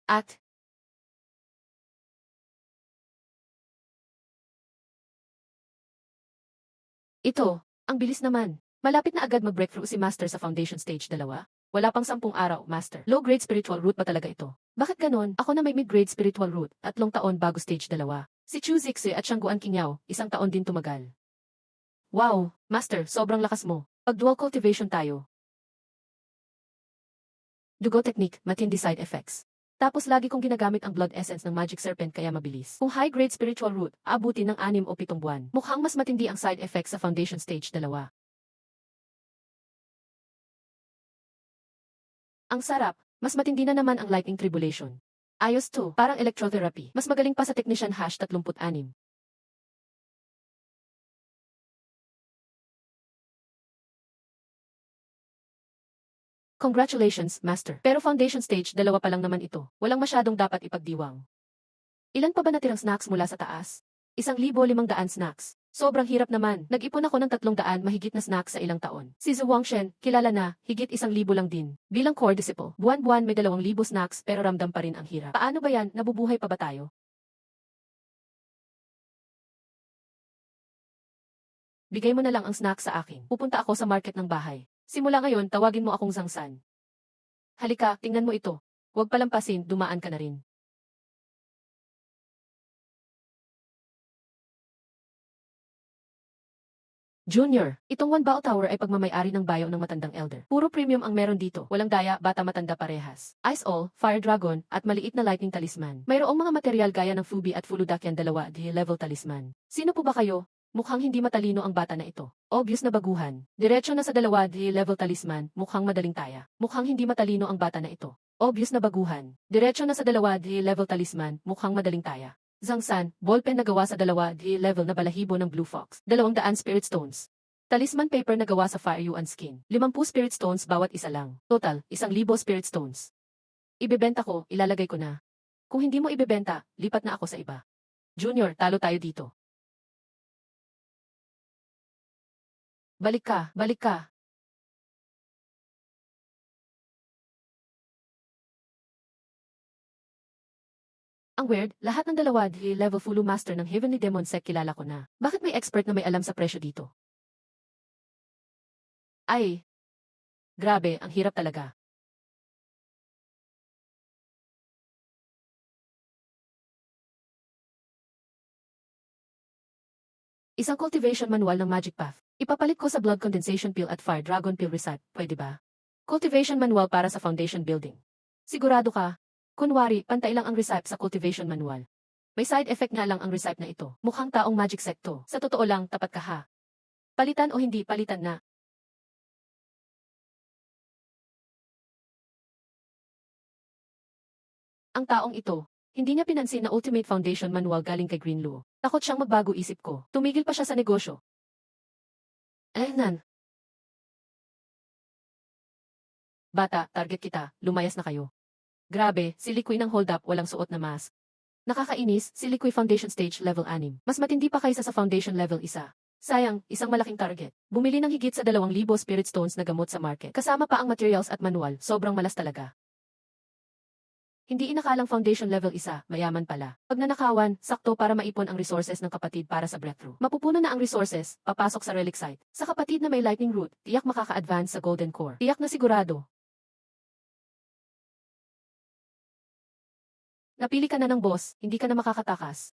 At, Ito, ang bilis naman. Malapit na agad mag-breakthrough si Master sa Foundation Stage 2. Wala pang 10 araw, Master. Low-grade spiritual root pa talaga ito. Bakit ganon? Ako na may mid-grade spiritual root, 3 taon bago Stage 2. Si Chu Zixi at Shangguan Qingyao, 1 taon din tumagal. Wow, Master, sobrang lakas mo. Pag-dual cultivation tayo. Dugo technique, matindi side effects. Tapos lagi kong ginagamit ang blood essence ng Magic Serpent kaya mabilis. Kung high-grade spiritual root, aabutin ng 6 o 7 buwan. Mukhang mas matindi ang side effects sa Foundation Stage 2. Ang sarap, mas matindi na naman ang lightning tribulation. Ayos to, parang electrotherapy. Mas magaling pa sa Technician #36. Congratulations, Master. Pero Foundation Stage 2 pa lang naman ito. Walang masyadong dapat ipagdiwang. Ilan pa ba natirang snacks mula sa taas? 1,500 snacks. Sobrang hirap naman. Nag-ipon ako ng 300 mahigit na snacks sa ilang taon. Si Zhu Wangshen, kilala na, higit 1,000 lang din. Bilang core disciple, buwan-buwan may 2,000 snacks pero ramdam pa rin ang hirap. Paano ba yan? Nabubuhay pa ba tayo? Bigay mo na lang ang snack sa akin. Pupunta ako sa market ng bahay. Simula ngayon, tawagin mo akong Zangsan. Halika, tingnan mo ito. Huwag palampasin, dumaan ka na rin. Junior, itong One Bao Tower ay pagmamay-ari ng bayaw ng matandang elder. Puro premium ang meron dito. Walang daya, bata matanda parehas. Ice All, Fire Dragon, at maliit na lightning talisman. Mayroong mga material gaya ng Fubi at Fuludakyan 2D-level talisman. Sino po ba kayo? Mukhang hindi matalino ang bata na ito. Obvious na baguhan. Diretso na sa 2D-level talisman, mukhang madaling taya. Mukhang hindi matalino ang bata na ito. Obvious na baguhan. Diretso na sa 2D-level talisman, mukhang madaling taya. Zangsan, ballpen na gawa sa 2D-level na balahibo ng Blue Fox. 200 Spirit Stones. Talisman paper na gawa sa Fire Yuan Skin. 50 Spirit Stones bawat isa lang. Total, 1,000 Spirit Stones. Ibebenta ko, ilalagay ko na. Kung hindi mo ibebenta, lipat na ako sa iba. Junior, talo tayo dito. Balik ka, balik ka. Ang weird, lahat ng 2D-level Fulu Master ng Heavenly Demon Sect kilala ko na. Bakit may expert na may alam sa presyo dito? Ay, grabe, ang hirap talaga. Isang cultivation manual ng Magic Path. Ipapalit ko sa Blood Condensation Pill at Fire Dragon Pill Recipe, pwede ba? Cultivation manual para sa foundation building. Sigurado ka? Kunwari, pantay lang ang recipe sa cultivation manual. May side effect nga lang ang recipe na ito. Mukhang taong magic secto. Sa totoo lang, tapat ka ha. Palitan o hindi, palitan na. Ang taong ito, hindi niya pinansin na Ultimate Foundation manual galing kay Greenluo. Takot siyang magbago isip ko. Tumigil pa siya sa negosyo. Nan. Bata, target kita, lumayas na kayo. Grabe, si Liquid ng hold up walang suot na mask. Nakakainis, si Liquid Foundation Stage level 6. Mas matindi pa kaysa sa Foundation level 1. Sayang, isang malaking target. Bumili ng higit sa 2,000 Spirit Stones na gamot sa market. Kasama pa ang materials at manual, sobrang malas talaga. Hindi inakalang foundation level 1, mayaman pala. Pag nanakawan, sakto para maipon ang resources ng kapatid para sa breakthrough. Mapupuno na ang resources, papasok sa relic site. Sa kapatid na may lightning root, tiyak makaka-advance sa golden core. Tiyak na sigurado. Napili ka na ng boss, hindi ka na makakatakas.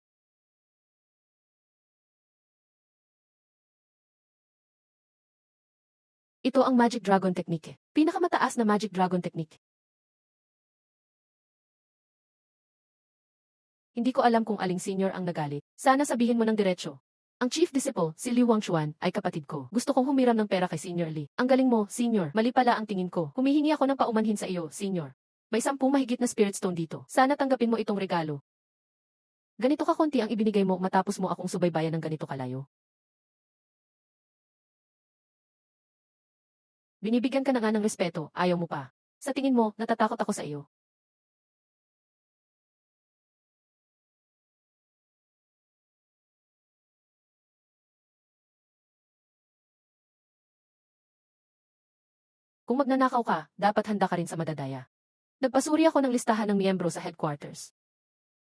Ito ang Magic Dragon Technique. Pinakamataas na Magic Dragon Technique. Hindi ko alam kung aling senior ang nagalit. Sana sabihin mo ng diretsyo. Ang chief disciple, si Liu Wangchuan, ay kapatid ko. Gusto kong humiram ng pera kay Senior Li. Ang galing mo, Senior. Mali pala ang tingin ko. Humihingi ako ng paumanhin sa iyo, Senior. May 10 mahigit na Spirit Stone dito. Sana tanggapin mo itong regalo. Ganito ka konti ang ibinigay mo matapos mo akong subaybayan ng ganito kalayo. Binibigyan ka na nga ng respeto, ayaw mo pa. Sa tingin mo, natatakot ako sa iyo. Kung magnanakaw ka, dapat handa ka rin sa madadaya. Nagpasuri ako ng listahan ng miyembro sa headquarters.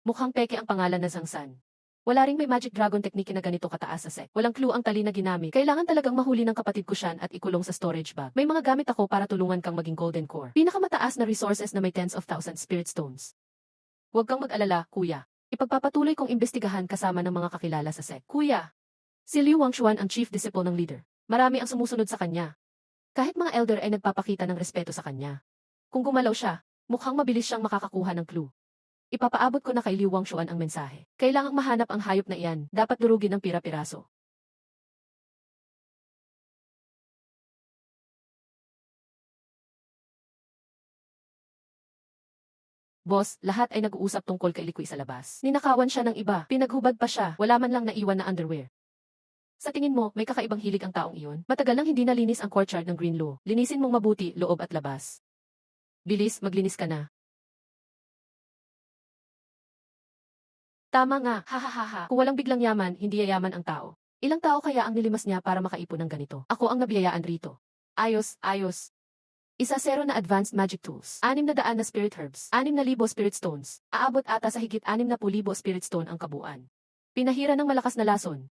Mukhang peke ang pangalan na Zangsan. Wala ring may magic dragon technique na ganito kataas sa set. Walang clue ang tali na ginamit. Kailangan talagang mahuli ng kapatid ko siyan at ikulong sa storage bag. May mga gamit ako para tulungan kang maging golden core. Pinakamataas na resources na may tens of thousands spirit stones. Huwag kang mag-alala, kuya. Ipagpapatuloy kong imbestigahan kasama ng mga kakilala sa set. Kuya, si Liu Wangshuan ang chief disciple ng leader. Marami ang sumusunod sa kanya. Kahit mga elder ay nagpapakita ng respeto sa kanya. Kung gumalaw siya, mukhang mabilis siyang makakakuha ng clue. Ipapaabot ko na kay Liu Wangshuan ang mensahe. Kailangang mahanap ang hayop na iyan, dapat durugin ng pira-piraso. Boss, lahat ay nag-uusap tungkol kay Liquid sa labas. Ninakawan siya ng iba, pinaghubad pa siya, wala man lang naiwan na underwear. Sa tingin mo, may kakaibang hilig ang taong iyon? Matagal nang hindi nalinis ang courtyard ng Green Law. Linisin mong mabuti, loob at labas. Bilis, maglinis ka na. Tama nga, hahaha. Kung walang biglang yaman, hindi yayaman ang tao. Ilang tao kaya ang nilimas niya para makaipon ng ganito? Ako ang nabiyayaan rito. Ayos, ayos. 1-0 na advanced magic tools. 600 na spirit herbs. 6,000 spirit stones. Aabot ata sa higit 60,000 spirit stone ang kabuuan. Pinahira ng malakas na lason.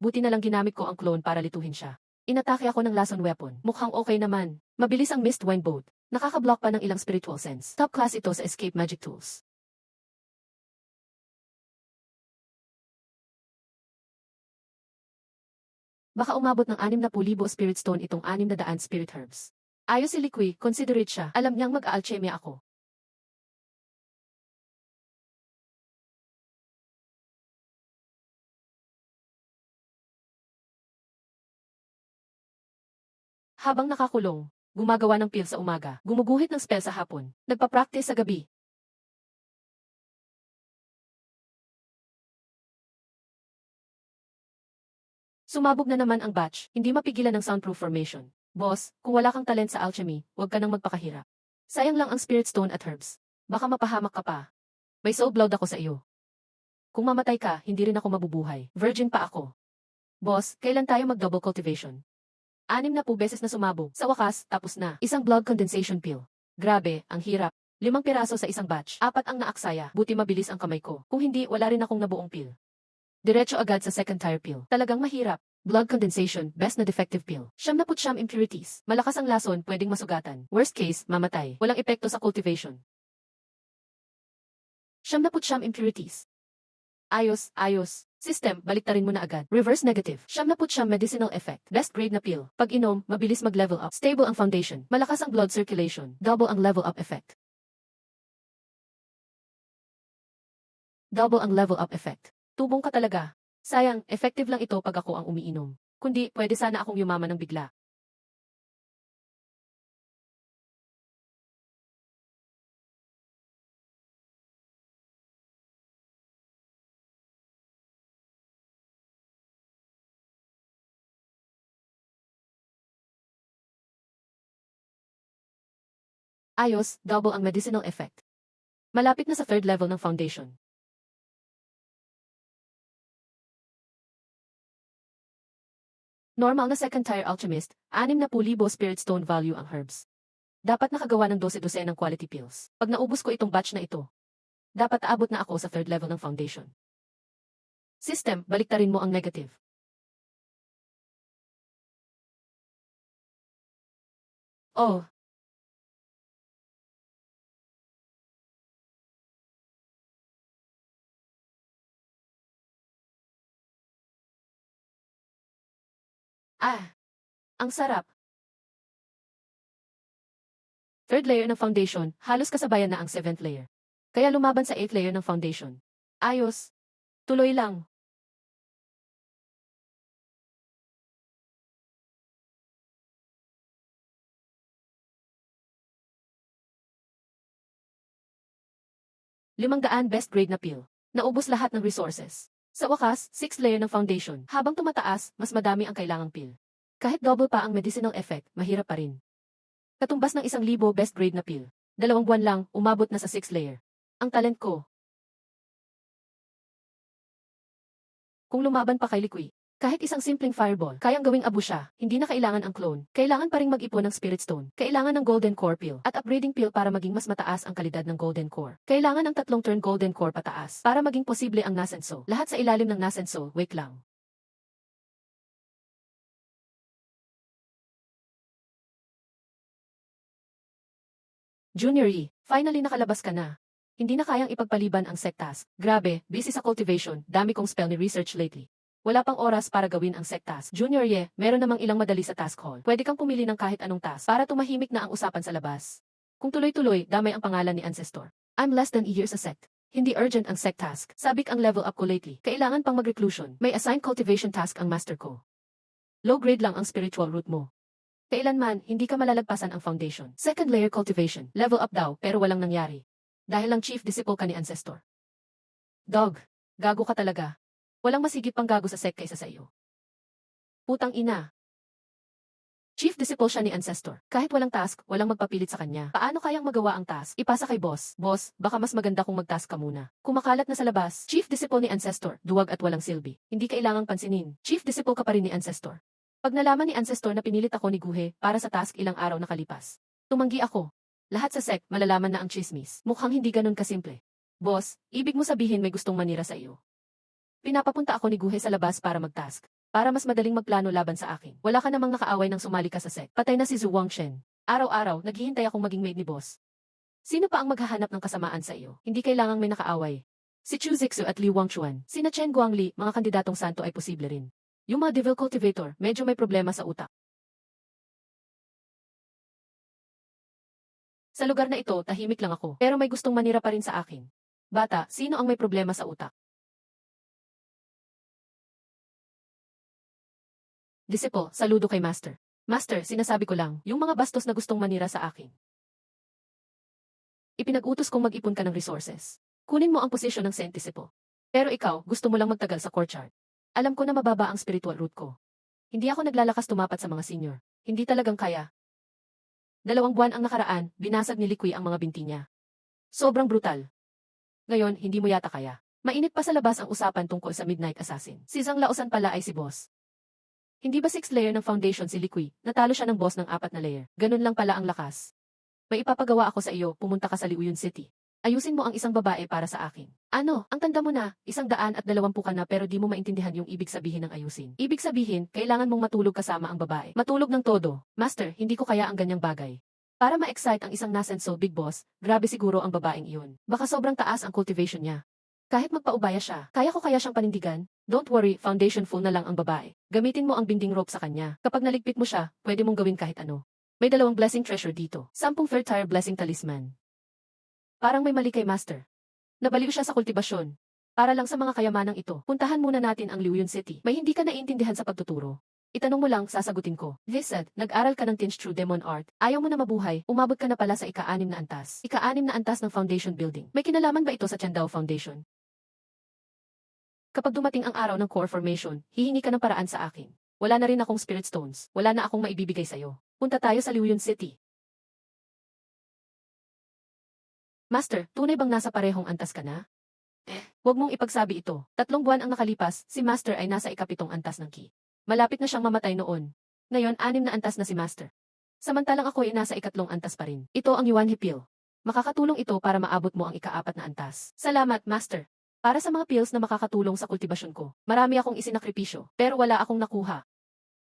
Buti na lang ginamit ko ang clone para lituhin siya. Inatake ako ng lason weapon. Mukhang okay naman. Mabilis ang mist wine boat. Nakaka-block pa ng ilang spiritual sense. Top class ito sa escape magic tools. Baka umabot ng 60,000 spirit stone itong 600 spirit herbs. Ayos si Liqui, considerate siya. Alam niyang mag-aalchemia ako. Habang nakakulong, gumagawa ng pil sa umaga, gumuguhit ng spell sa hapon, nagpa-practice sa gabi. Sumabog na naman ang batch, hindi mapigilan ng soundproof formation. Boss, kung wala kang talent sa alchemy, huwag ka nang magpakahirap. Sayang lang ang spirit stone at herbs. Baka mapahamak ka pa. May soul blood ako sa iyo. Kung mamatay ka, hindi rin ako mabubuhay. Virgin pa ako. Boss, kailan tayo mag-double cultivation? 60 beses na sumabog. Sa wakas, tapos na. Isang blood condensation pill. Grabe, ang hirap. 5 piraso sa isang batch. 4 ang naaksaya. Buti mabilis ang kamay ko. Kung hindi, wala rin akong nabuong pill. Diretso agad sa second tire pill. Talagang mahirap. Blood condensation, best na defective pill. 79 impurities. Malakas ang lason, pwedeng masugatan. Worst case, mamatay. Walang epekto sa cultivation. 79 impurities. Ayos, ayos. System, baliktarin mo na agad. Reverse negative. 79 medicinal effect. Best grade na pill. Pag inom, mabilis mag-level up. Stable ang foundation. Malakas ang blood circulation. Double ang level up effect. Double ang level up effect. Tubong ka talaga. Sayang, effective lang ito pag ako ang umiinom. Kundi, pwede sana akong yumaman ng bigla. Ayos, double ang medicinal effect. Malapit na sa third level ng foundation. Normal na second tier alchemist, 60,000 spirit stone value ang herbs. Dapat nakagawa ng 12 ng quality pills. Pag naubos ko itong batch na ito, dapat aabot na ako sa third level ng foundation. System, baliktarin mo ang negative. Oh, ang sarap. Third layer ng foundation, halos kasabayan na ang seventh layer. Kaya lumaban sa eighth layer ng foundation. Ayos. Tuloy lang. Limang daan best grade na pill. Naubos lahat ng resources. Sa wakas, sixth layer ng foundation. Habang tumataas, mas madami ang kailangang pill. Kahit double pa ang medicinal effect, mahirap pa rin. Katumbas ng 1,000 best grade na pill. 2 buwan lang, umabot na sa sixth layer. Ang talent ko. Kung lumaban pa kay Liqui, Kahit isang simpleng fireball, kayang gawing abo siya. Hindi na kailangan ang clone. Kailangan pa ring mag-ipon ng spirit stone. Kailangan ng golden core pill at upgrading pill para maging mas mataas ang kalidad ng golden core. Kailangan ng 3 turn golden core pataas para maging posible ang nascent soul. Lahat sa ilalim ng nascent soul, wait lang. Junior E, finally nakalabas ka na. Hindi na kayang ipagpaliban ang sect task. Grabe, busy sa cultivation, dami kong spell ni research lately. Wala pang oras para gawin ang sect task. Junior Ye, meron namang ilang madali sa task hall. Pwede kang pumili ng kahit anong task para tumahimik na ang usapan sa labas. Kung tuloy-tuloy, damay ang pangalan ni Ancestor. I'm less than a year sa sect. Hindi urgent ang sect task. Sabik ang level up ko lately. Kailangan pang mag-reclusion. May assigned cultivation task ang master ko. Low grade lang ang spiritual root mo. Kailanman, hindi ka malalagpasan ang foundation. Second layer cultivation. Level up daw, pero walang nangyari. Dahil lang chief disciple ka ni Ancestor. Dog, gago ka talaga. Walang masigit pang gago sa sect kaysa sa iyo. Putang ina. Chief disciple siya ni Ancestor. Kahit walang task, walang magpapilit sa kanya. Paano kayang magawa ang task? Ipasa kay boss. Boss, baka mas maganda kung mag-task ka muna. Kumakalat na sa labas. Chief disciple ni Ancestor. Duwag at walang silbi. Hindi kailangang pansinin. Chief disciple ka pa rin ni Ancestor. Pag nalaman ni Ancestor na pinilit ako ni Guhe para sa task ilang araw nakalipas. Tumanggi ako. Lahat sa sect, malalaman na ang chismis. Mukhang hindi ganun kasimple. Boss, ibig mo sabihin may gustong manira sa iyo. Pinapapunta ako ni Guhe sa labas para mag-task. Para mas madaling magplano laban sa akin. Wala ka namang nakaaway nang sumali ka sa sect. Patay na si Zhu Wangshen. Araw-araw, naghihintay akong maging maid ni boss. Sino pa ang maghahanap ng kasamaan sa iyo? Hindi kailangang may nakaaway. Si Chu Zixu at Li Wangchuan. Sina Chen Guangli, mga kandidatong santo ay posible rin. Yung mga devil cultivator, medyo may problema sa utak. Sa lugar na ito, tahimik lang ako. Pero may gustong manira pa rin sa akin. Bata, sino ang may problema sa utak? Disciple, saludo kay Master. Master, sinasabi ko lang, yung mga bastos na gustong manira sa akin. Ipinag-utos kong mag-ipon ka ng resources. Kunin mo ang posisyon ng Saint Disciple. Pero ikaw, gusto mo lang magtagal sa courtyard. Alam ko na mababa ang spiritual root ko. Hindi ako naglalakas tumapat sa mga senior. Hindi talagang kaya. 2 buwan ang nakaraan, binasag ni Liqui ang mga binti niya. Sobrang brutal. Ngayon, hindi mo yata kaya. Mainit pa sa labas ang usapan tungkol sa Midnight Assassin. Si Zhang Laosan pala ay si boss. Hindi ba 6th layer ng foundation si Liqui? Natalo siya ng boss ng 4 na layer. Ganun lang pala ang lakas. May ipapagawa ako sa iyo, pumunta ka sa Liuyun City. Ayusin mo ang isang babae para sa akin. Ano, ang tanda mo na, 120 ka na pero di mo maintindihan yung ibig sabihin ng ayusin. Ibig sabihin, kailangan mong matulog kasama ang babae. Matulog ng todo. Master, hindi ko kaya ang ganyang bagay. Para ma-excite ang isang nascent soul big boss, grabe siguro ang babaeng iyon. Baka sobrang taas ang cultivation niya. Kahit magpaubaya siya, kaya ko kaya siyang panindigan? Don't worry, foundation full na lang ang babae. Gamitin mo ang binding rope sa kanya. Kapag naligpit mo siya, pwede mong gawin kahit ano. May 2 blessing treasure dito. 10 third tier blessing talisman. Parang may mali kay Master. Nabaliw siya sa kultibasyon. Para lang sa mga kayamanang ito, puntahan muna natin ang Liuyun City. May hindi ka naiintindihan sa pagtuturo. Itanong mo lang, sasagutin ko. Lizard, nag-aral ka ng Tinge True Demon Art. Ayaw mo na mabuhay, umabot ka na pala sa ika-6 na antas. Ika-6 na antas ng foundation building. May kinalaman ba ito sa Chandao Foundation? Kapag dumating ang araw ng core formation, hihingi ka ng paraan sa akin. Wala na rin akong spirit stones. Wala na akong maibibigay sa'yo. Punta tayo sa Liuyun City. Master, tunay bang nasa parehong antas ka na? Huwag mong ipagsabi ito. 3 buwan ang nakalipas, si Master ay nasa ika-7 antas ng ki. Malapit na siyang mamatay noon. Ngayon, 6 na antas na si Master. Samantalang ako ay nasa ika-3 antas pa rin. Ito ang Yuan He Pill. Makakatulong ito para maabot mo ang ika-4 na antas. Salamat, Master. Para sa mga pills na makakatulong sa kultibasyon ko, marami akong isinakripisyo, pero wala akong nakuha.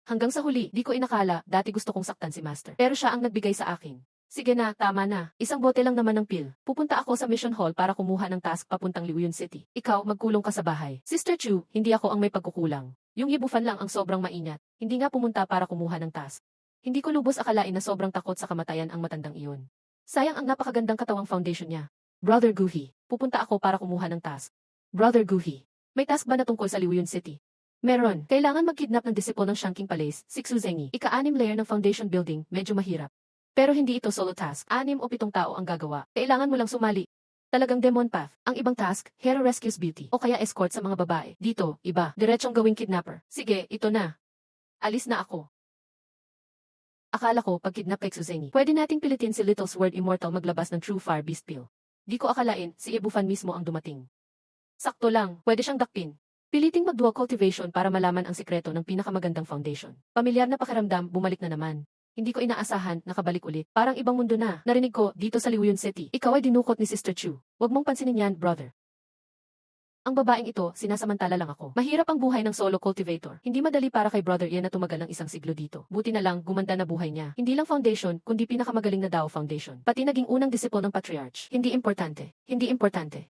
Hanggang sa huli, di ko inakala, dati gusto kong saktan si Master. Pero siya ang nagbigay sa akin. Sige na, tama na. Isang bote lang naman ng pill. Pupunta ako sa mission hall para kumuha ng task papuntang Liuyun City. Ikaw, magkulong ka sa bahay. Sister Chu, hindi ako ang may pagkukulang. Yung ibufan lang ang sobrang maingat. Hindi nga pumunta para kumuha ng task. Hindi ko lubos akalain na sobrang takot sa kamatayan ang matandang iyon. Sayang ang napakagandang katawang foundation niya. Brother Guhi, pupunta ako para kumuha ng task. Brother Guhi, may task ba na tungkol sa Liuyun City? Meron. Kailangan mag-kidnap ng disciple ng Shanking Palace, Sixu Zengi. Ika-6 layer ng foundation building, medyo mahirap. Pero hindi ito solo task. 6 o 7 tao ang gagawa. Kailangan mo lang sumali. Talagang demon path. Ang ibang task, hero rescues beauty. O kaya escort sa mga babae. Dito, iba. Diretsong gawing kidnapper. Sige, ito na. Alis na ako. Akala ko, pag kidnap kay Xuzengi, pwede nating pilitin si Little Sword Immortal maglabas ng True Fire Beast Pill. Di ko akalain, si Ebufan mismo ang dumating. Sakto lang, pwede siyang dakpin. Piliting mag-dual cultivation para malaman ang sikreto ng pinakamagandang foundation. Pamilyar na pakiramdam, bumalik na naman. Hindi ko inaasahan, nakabalik ulit. Parang ibang mundo na. Narinig ko, dito sa Liuyon City. Ikaw ay dinukot ni Sister Chu. Huwag mong pansinin yan, brother. Ang babaeng ito, sinasamantala lang ako. Mahirap ang buhay ng solo cultivator. Hindi madali para kay Brother Ian na tumagal ng isang siglo dito. Buti na lang, gumanda na buhay niya. Hindi lang foundation, kundi pinakamagaling na Dao Foundation. Pati naging unang disipo ng Patriarch. Hindi importante. Hindi importante.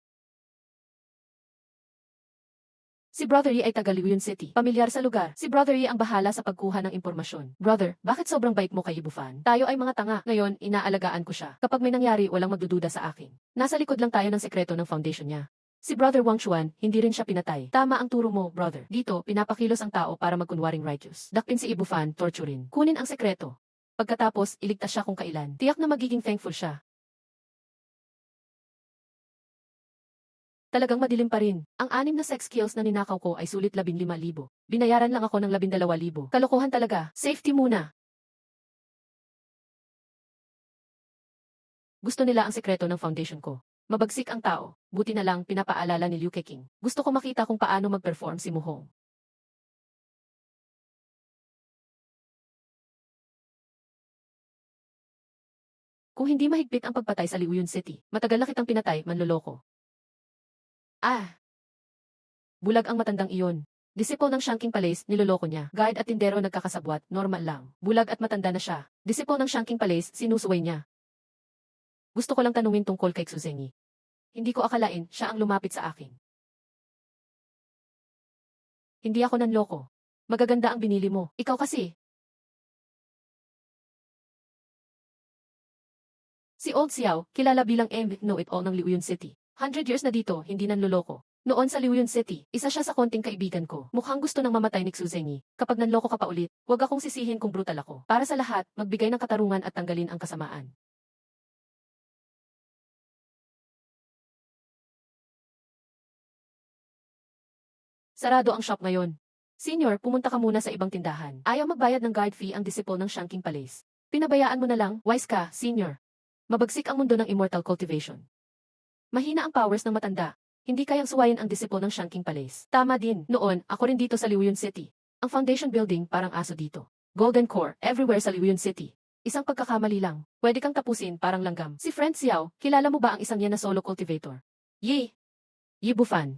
Si Brother Yi ay taga Liuyon City. Pamilyar sa lugar. Si Brother Yi ang bahala sa pagkuha ng impormasyon. Brother, bakit sobrang bait mo kay Ibufan? Tayo ay mga tanga. Ngayon, inaalagaan ko siya. Kapag may nangyari, walang magdududa sa akin. Nasa likod lang tayo ng sekreto ng foundation niya. Si Brother Wang Chuan, hindi rin siya pinatay. Tama ang turo mo, brother. Dito, pinapakilos ang tao para magkunwaring righteous. Dakpin si Ibufan, torturin. Kunin ang sekreto. Pagkatapos, iligtas siya kung kailan. Tiyak na magiging thankful siya. Talagang madilim pa rin. Ang 6 na sex skills na ninakaw ko ay sulit 15,000. Binayaran lang ako ng 12,000. Kalokohan talaga. Safety muna. Gusto nila ang sekreto ng foundation ko. Mabagsik ang tao. Buti na lang pinapaalala ni Liu Keqing. Gusto ko makita kung paano mag-perform si Mu Hong. Kung hindi mahigpit ang pagpatay sa Liuyon City, matagal na kitang pinatay, manloloko. Bulag ang matandang iyon. Disipo ng Shanking Palace, niloloko niya. Guide at tindero nagkakasabwat, normal lang. Bulag at matanda na siya. Disipo ng Shanking Palace, sinusuway niya. Gusto ko lang tanungin tungkol kay Xuzengi. Hindi ko akalain, siya ang lumapit sa akin. Hindi ako nanloko. Magaganda ang binili mo. Ikaw kasi. Si Old Xiao, kilala bilang know-it-all ng Liuyon City. 100 years na dito, hindi nanloloko. Noon sa Liuyon City, isa siya sa konting kaibigan ko. Mukhang gusto nang mamatay ni Xuzengi. Kapag nanloko ka pa ulit, huwag akong sisihin kung brutal ako. Para sa lahat, magbigay ng katarungan at tanggalin ang kasamaan. Sarado ang shop ngayon. Senior, pumunta ka muna sa ibang tindahan. Ayaw magbayad ng guard fee ang disipo ng Shanking Palace. Pinabayaan mo na lang, wise ka, senior. Mabagsik ang mundo ng immortal cultivation. Mahina ang powers ng matanda. Hindi kayang suwayin ang disipo ng Shanking Palace. Tama din, noon, ako rin dito sa Liuyon City. Ang foundation building parang aso dito. Golden core, everywhere sa Liuyon City. Isang pagkakamali lang. Pwede kang tapusin parang langgam. Si Friend Xiao, kilala mo ba ang isang yan na solo cultivator? Yi Bufan.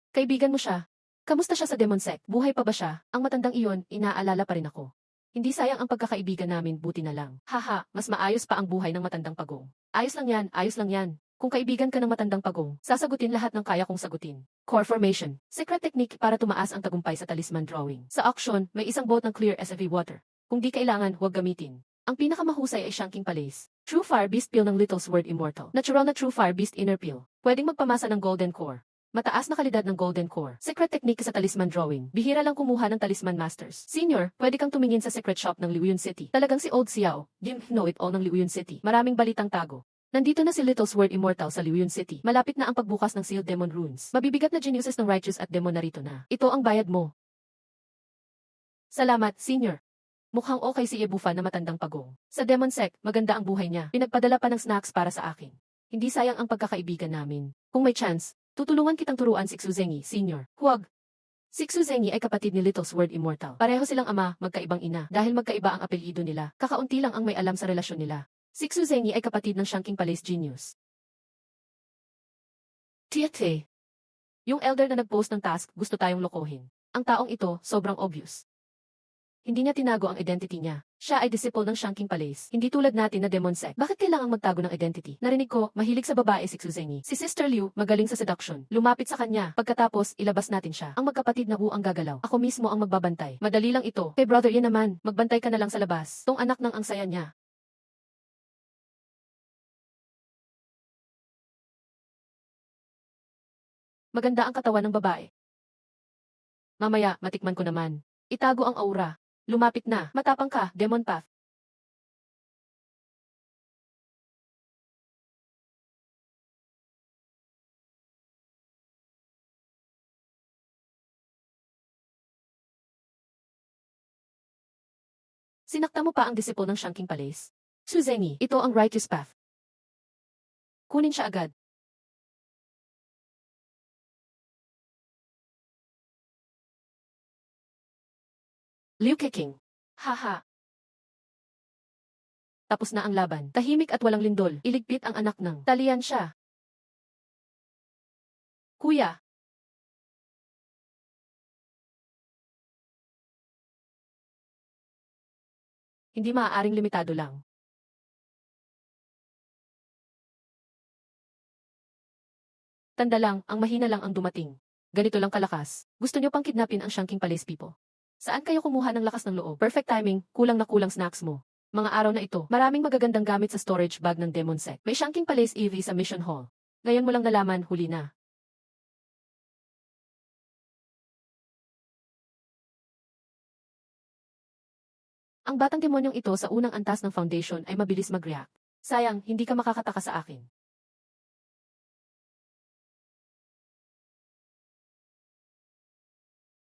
Kaibigan mo siya. Kamusta siya sa Demon Sect? Buhay pa ba siya? Ang matandang iyon, inaalala pa rin ako. Hindi sayang ang pagkakaibigan namin, buti na lang. Haha, mas maayos pa ang buhay ng matandang pagong. Ayos lang yan, ayos lang yan. Kung kaibigan ka ng matandang pagong, sasagutin lahat ng kaya kong sagutin. Core formation. Secret technique para tumaas ang tagumpay sa talisman drawing. Sa auction, may isang boat ng clear SFV water. Kung di kailangan, huwag gamitin. Ang pinakamahusay ay Shanking Palace. True Fire Beast Pill ng Little Sword Immortal. Natural na True Fire Beast Inner Pill. Pwedeng magpamasa ng Golden Core. Mataas na kalidad ng Golden Core. Secret technique sa talisman drawing. Bihira lang kumuha ng talisman masters. Senior, pwede kang tumingin sa secret shop ng Liuyon City. Talagang si Old Xiao, know-it-all ng Liuyon City. Maraming balitang tago. Nandito na si Little Sword Immortal sa Liuyon City. Malapit na ang pagbukas ng Sealed Demon Runes. Mabibigat na geniuses ng Righteous at Demon narito na. Ito ang bayad mo. Salamat, Senior. Mukhang okay si Ibufa na matandang pagong. Sa Demon Sect, maganda ang buhay niya. Pinagpadala pa ng snacks para sa akin. Hindi sayang ang pagkakaibigan namin. Kung may chance, tutulungan kitang turuan si Xuzengi, Senior. Huwag. Si Xuzengi ay kapatid ni Little Sword Immortal. Pareho silang ama, magkaibang ina. Dahil magkaiba ang apelyido nila, kakaunti lang ang may alam sa relasyon nila. Si Xuzengi ay kapatid ng Shanking Palace Genius. Tiate. Yung elder na nag-post ng task, gusto tayong lokohin. Ang taong ito, sobrang obvious. Hindi niya tinago ang identity niya. Siya ay disciple ng Shanking Palace. Hindi tulad natin na Demon Sect. Bakit kailangang magtago ng identity? Narinig ko, mahilig sa babae si Xuzengi. Si Sister Liu, magaling sa seduction. Lumapit sa kanya. Pagkatapos, ilabas natin siya. Ang magkapatid na ang gagalaw. Ako mismo ang magbabantay. Madali lang ito. Kay brother yan naman, magbantay ka na lang sa labas. Tong anak ng ang saya niya. Maganda ang katawan ng babae. Mamaya, matikman ko naman. Itago ang aura. Lumapit na. Matapang ka, Demon Path. Sinakta mo pa ang disipo ng Shanking Palace. Xuzengi, ito ang righteous path. Kunin siya agad. Liu Keqing. Haha. Tapos na ang laban. Tahimik at walang lindol. Iligpit ang anak ng talian siya. Kuya. Hindi maaaring limitado lang. Tanda lang, ang mahina lang ang dumating. Ganito lang kalakas. Gusto niyo pang kidnapin ang Shanking Palace people? Saan kayo kumuha ng lakas ng loob? Perfect timing, kulang na kulang snacks mo. Mga araw na ito, maraming magagandang gamit sa storage bag ng Demon Sect. May Shanking Palace EV sa Mission Hall. Ngayon mo lang nalaman, huli na. Ang batang demonyong ito sa unang antas ng foundation ay mabilis mag-react. Sayang, hindi ka makakataka sa akin.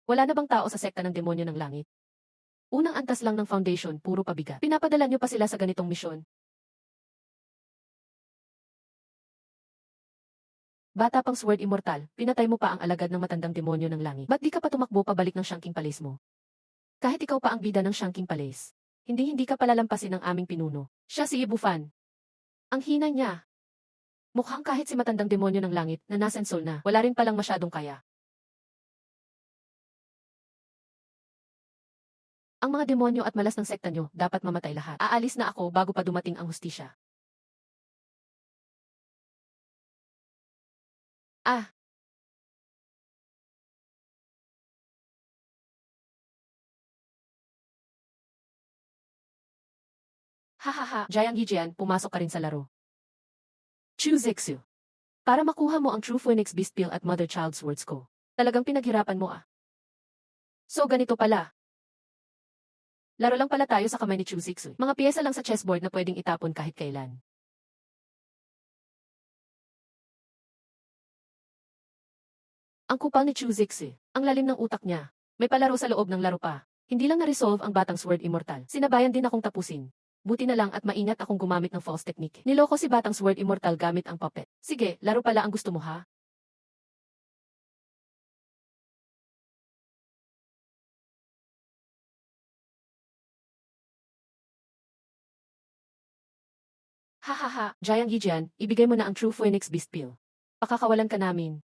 Wala na bang tao sa sekta ng demonyo ng langit? Unang antas lang ng foundation, puro pabigat. Pinapadala niyo pa sila sa ganitong misyon. Bata pang Sword Immortal, pinatay mo pa ang alagad ng matandang demonyo ng langit. Ba't di ka pa tumakbo pabalik ng Shanking Palace mo? Kahit ikaw pa ang bida ng Shanking Palace. Hindi ka palalampasin ng aming pinuno. Siya si Ibufan. Ang hina niya. Mukhang kahit si matandang demonyo ng langit na nasensol na, wala rin palang masyadong kaya. Ang mga demonyo at malas ng sekta nyo, dapat mamatay lahat. Aalis na ako bago pa dumating ang hustisya. Ah, hahaha, Giant Gijian, pumasok ka rin sa laro. Chuzexu. Para makuha mo ang True Phoenix Beast Pill at Mother Child Swords ko. Talagang pinaghirapan mo ah. So ganito pala. Laro lang pala tayo sa kamay ni Chuzexu. Mga piyesa lang sa chessboard na pwedeng itapon kahit kailan. Ang kupal ni Chuzexu. Ang lalim ng utak niya. May palaro sa loob ng laro pa. Hindi lang na-resolve ang batang Sword Immortal. Sinabayan din akong tapusin. Buti na lang at maingat akong gumamit ng false technique. Niloko si batang Sword Immortal gamit ang puppet. Sige, laro pala ang gusto mo ha? Hahaha, Giant Gijian, ibigay mo na ang True Phoenix Beast Pill. Pakakawalan ka namin.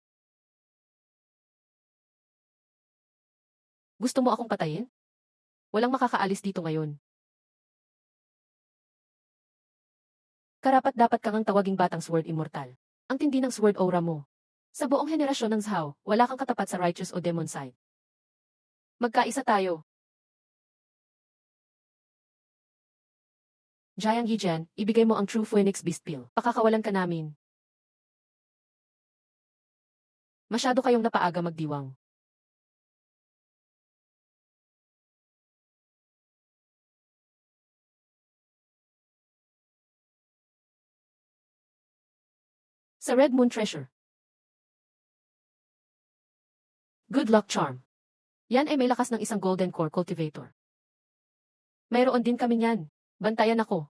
Gusto mo akong patayin? Walang makakaalis dito ngayon. Karapat dapat kang ang tawaging batang Sword Immortal. Ang tindi ng Sword Aura mo. Sa buong henerasyon ng Zhao, wala kang katapat sa Righteous o Demon side. Magkaisa tayo. Giant Gijian, ibigay mo ang True Phoenix Beast Pill. Pakakawalan ka namin. Masyado kayong napaaga magdiwang. Sa Red Moon Treasure. Good luck charm. Yan ay may lakas ng isang Golden Core Cultivator. Mayroon din kami niyan. Bantayan ako.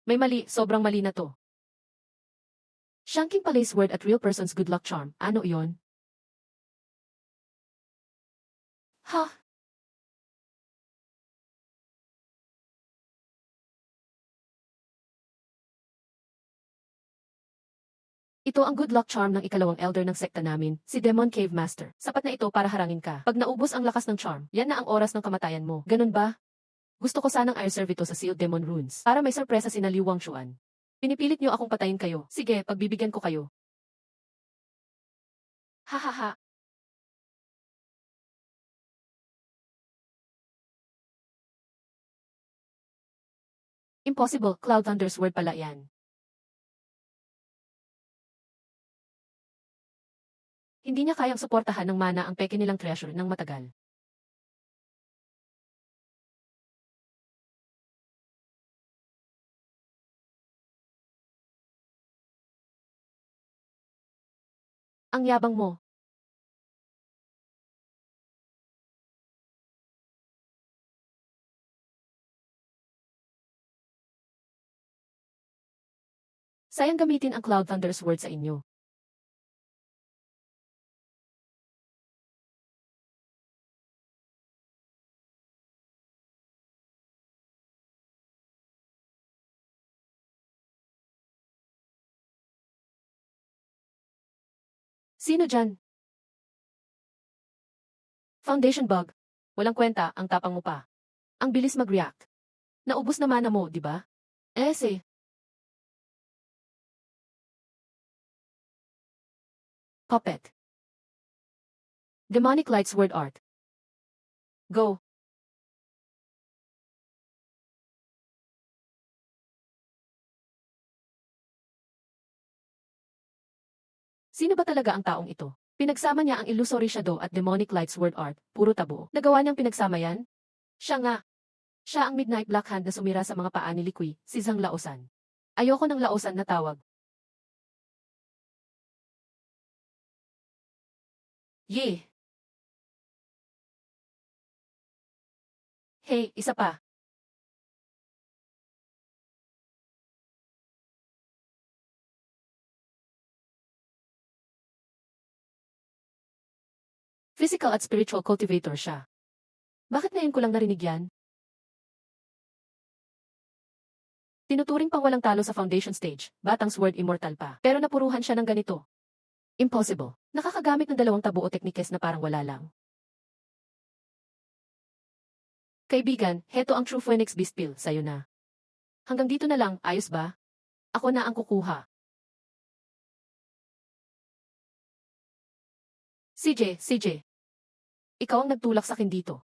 May mali, sobrang mali na to. Shanking Palace Word at Real Person's Good Luck Charm. Ano iyon? Ha? Ito ang good luck charm ng ikalawang elder ng sekta namin, si Demon Cave Master. Sapat na ito para harangin ka. Pag naubos ang lakas ng charm, yan na ang oras ng kamatayan mo. Ganun ba? Gusto ko sanang i-serve ito sa Sealed Demon Runes. Para may sorpresa sina Liu Wangshuan. Pinipilit niyo akong patayin kayo. Sige, pagbibigyan ko kayo. Hahaha. Impossible, Cloud Thunder's word pala yan. Hindi niya kayang suportahan ng mana ang peke nilang treasure ng matagal. Ang yabang mo. Sayang gamitin ang Cloud Thunder's word sa inyo. Sino dyan? Foundation bug. Walang kwenta, ang tapang mo pa. Ang bilis mag-react. Naubos na mana mo, di ba? Eh. Puppet. Demonic Lights word art. Go. Sino ba talaga ang taong ito? Pinagsama niya ang Illusory Shadow at Demonic Lights word art, puro tabo. Nagawa niyang pinagsama yan? Siya nga. Siya ang Midnight Black Hand na sumira sa mga paa ni Liqui, si Zhang Laosan. Ayoko ng Laosan na tawag. Yeh! Hey, isa pa. Physical at spiritual cultivator siya. Bakit ngayon ko lang narinig yan? Tinuturing pang walang talo sa foundation stage, batang sword immortal pa. Pero napuruhan siya ng ganito. Impossible. Nakakagamit ng dalawang tabo o teknikes na parang wala lang. Kaibigan, heto ang True Phoenix Beast Pill, sa'yo na. Hanggang dito na lang, ayos ba? Ako na ang kukuha. CJ. Ikaw ang nagtulak sa akin dito.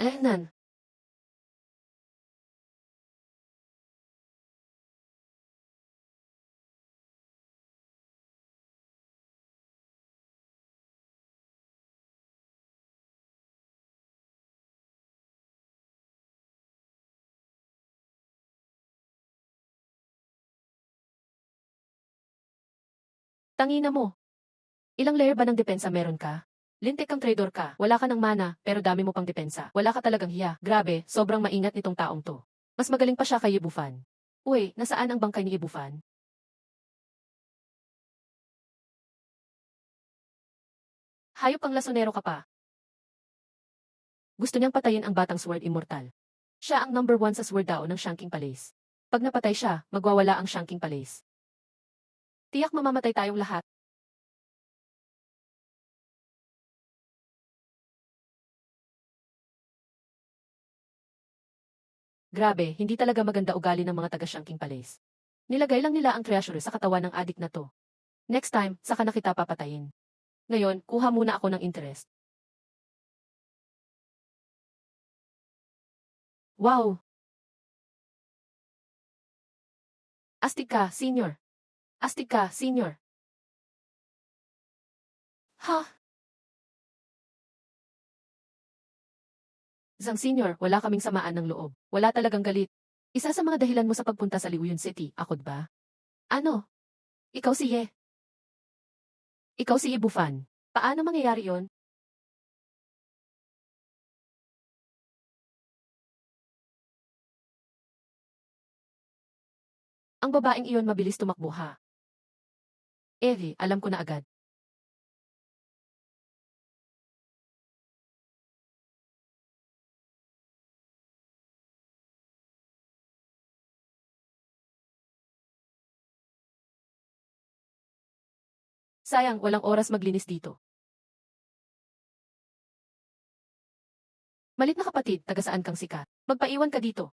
Nan. Tangina mo. Ilang layer ba ng depensa meron ka? Lintik kang trader ka, wala ka ng mana, pero dami mo pang depensa. Wala ka talagang hiya. Grabe, sobrang maingat nitong taong to. Mas magaling pa siya kay Ibufan. Uy, nasaan ang bangkay ni Ibufan? Hayop kang lasonero ka pa. Gusto niyang patayin ang batang sword immortal. Siya ang number 1 sa sword dao ng Shanking Palace. Pag napatay siya, magwawala ang Shanking Palace. Tiyak mamamatay tayong lahat. Grabe, hindi talaga maganda ugali ng mga taga-Shanking Palace. Nilagay lang nila ang treasure sa katawan ng adik na to. Next time, saka na kita papatayin. Ngayon, kuha muna ako ng interest. Wow! Astig ka, senior. Astig ka, senior. Ha? Zhang senior, wala kaming samaan ng loob. Wala talagang galit. Isa sa mga dahilan mo sa pagpunta sa Liuyun City, akod ba? Ano? Ikaw si Ye. Ikaw si Ibufan. Paano mangyayari yon? Ang babaeng iyon mabilis tumakbo ha. Alam ko na agad. Sayang, walang oras maglinis dito. Malit na kapatid, taga saan kang sikat? Magpaiwan ka dito.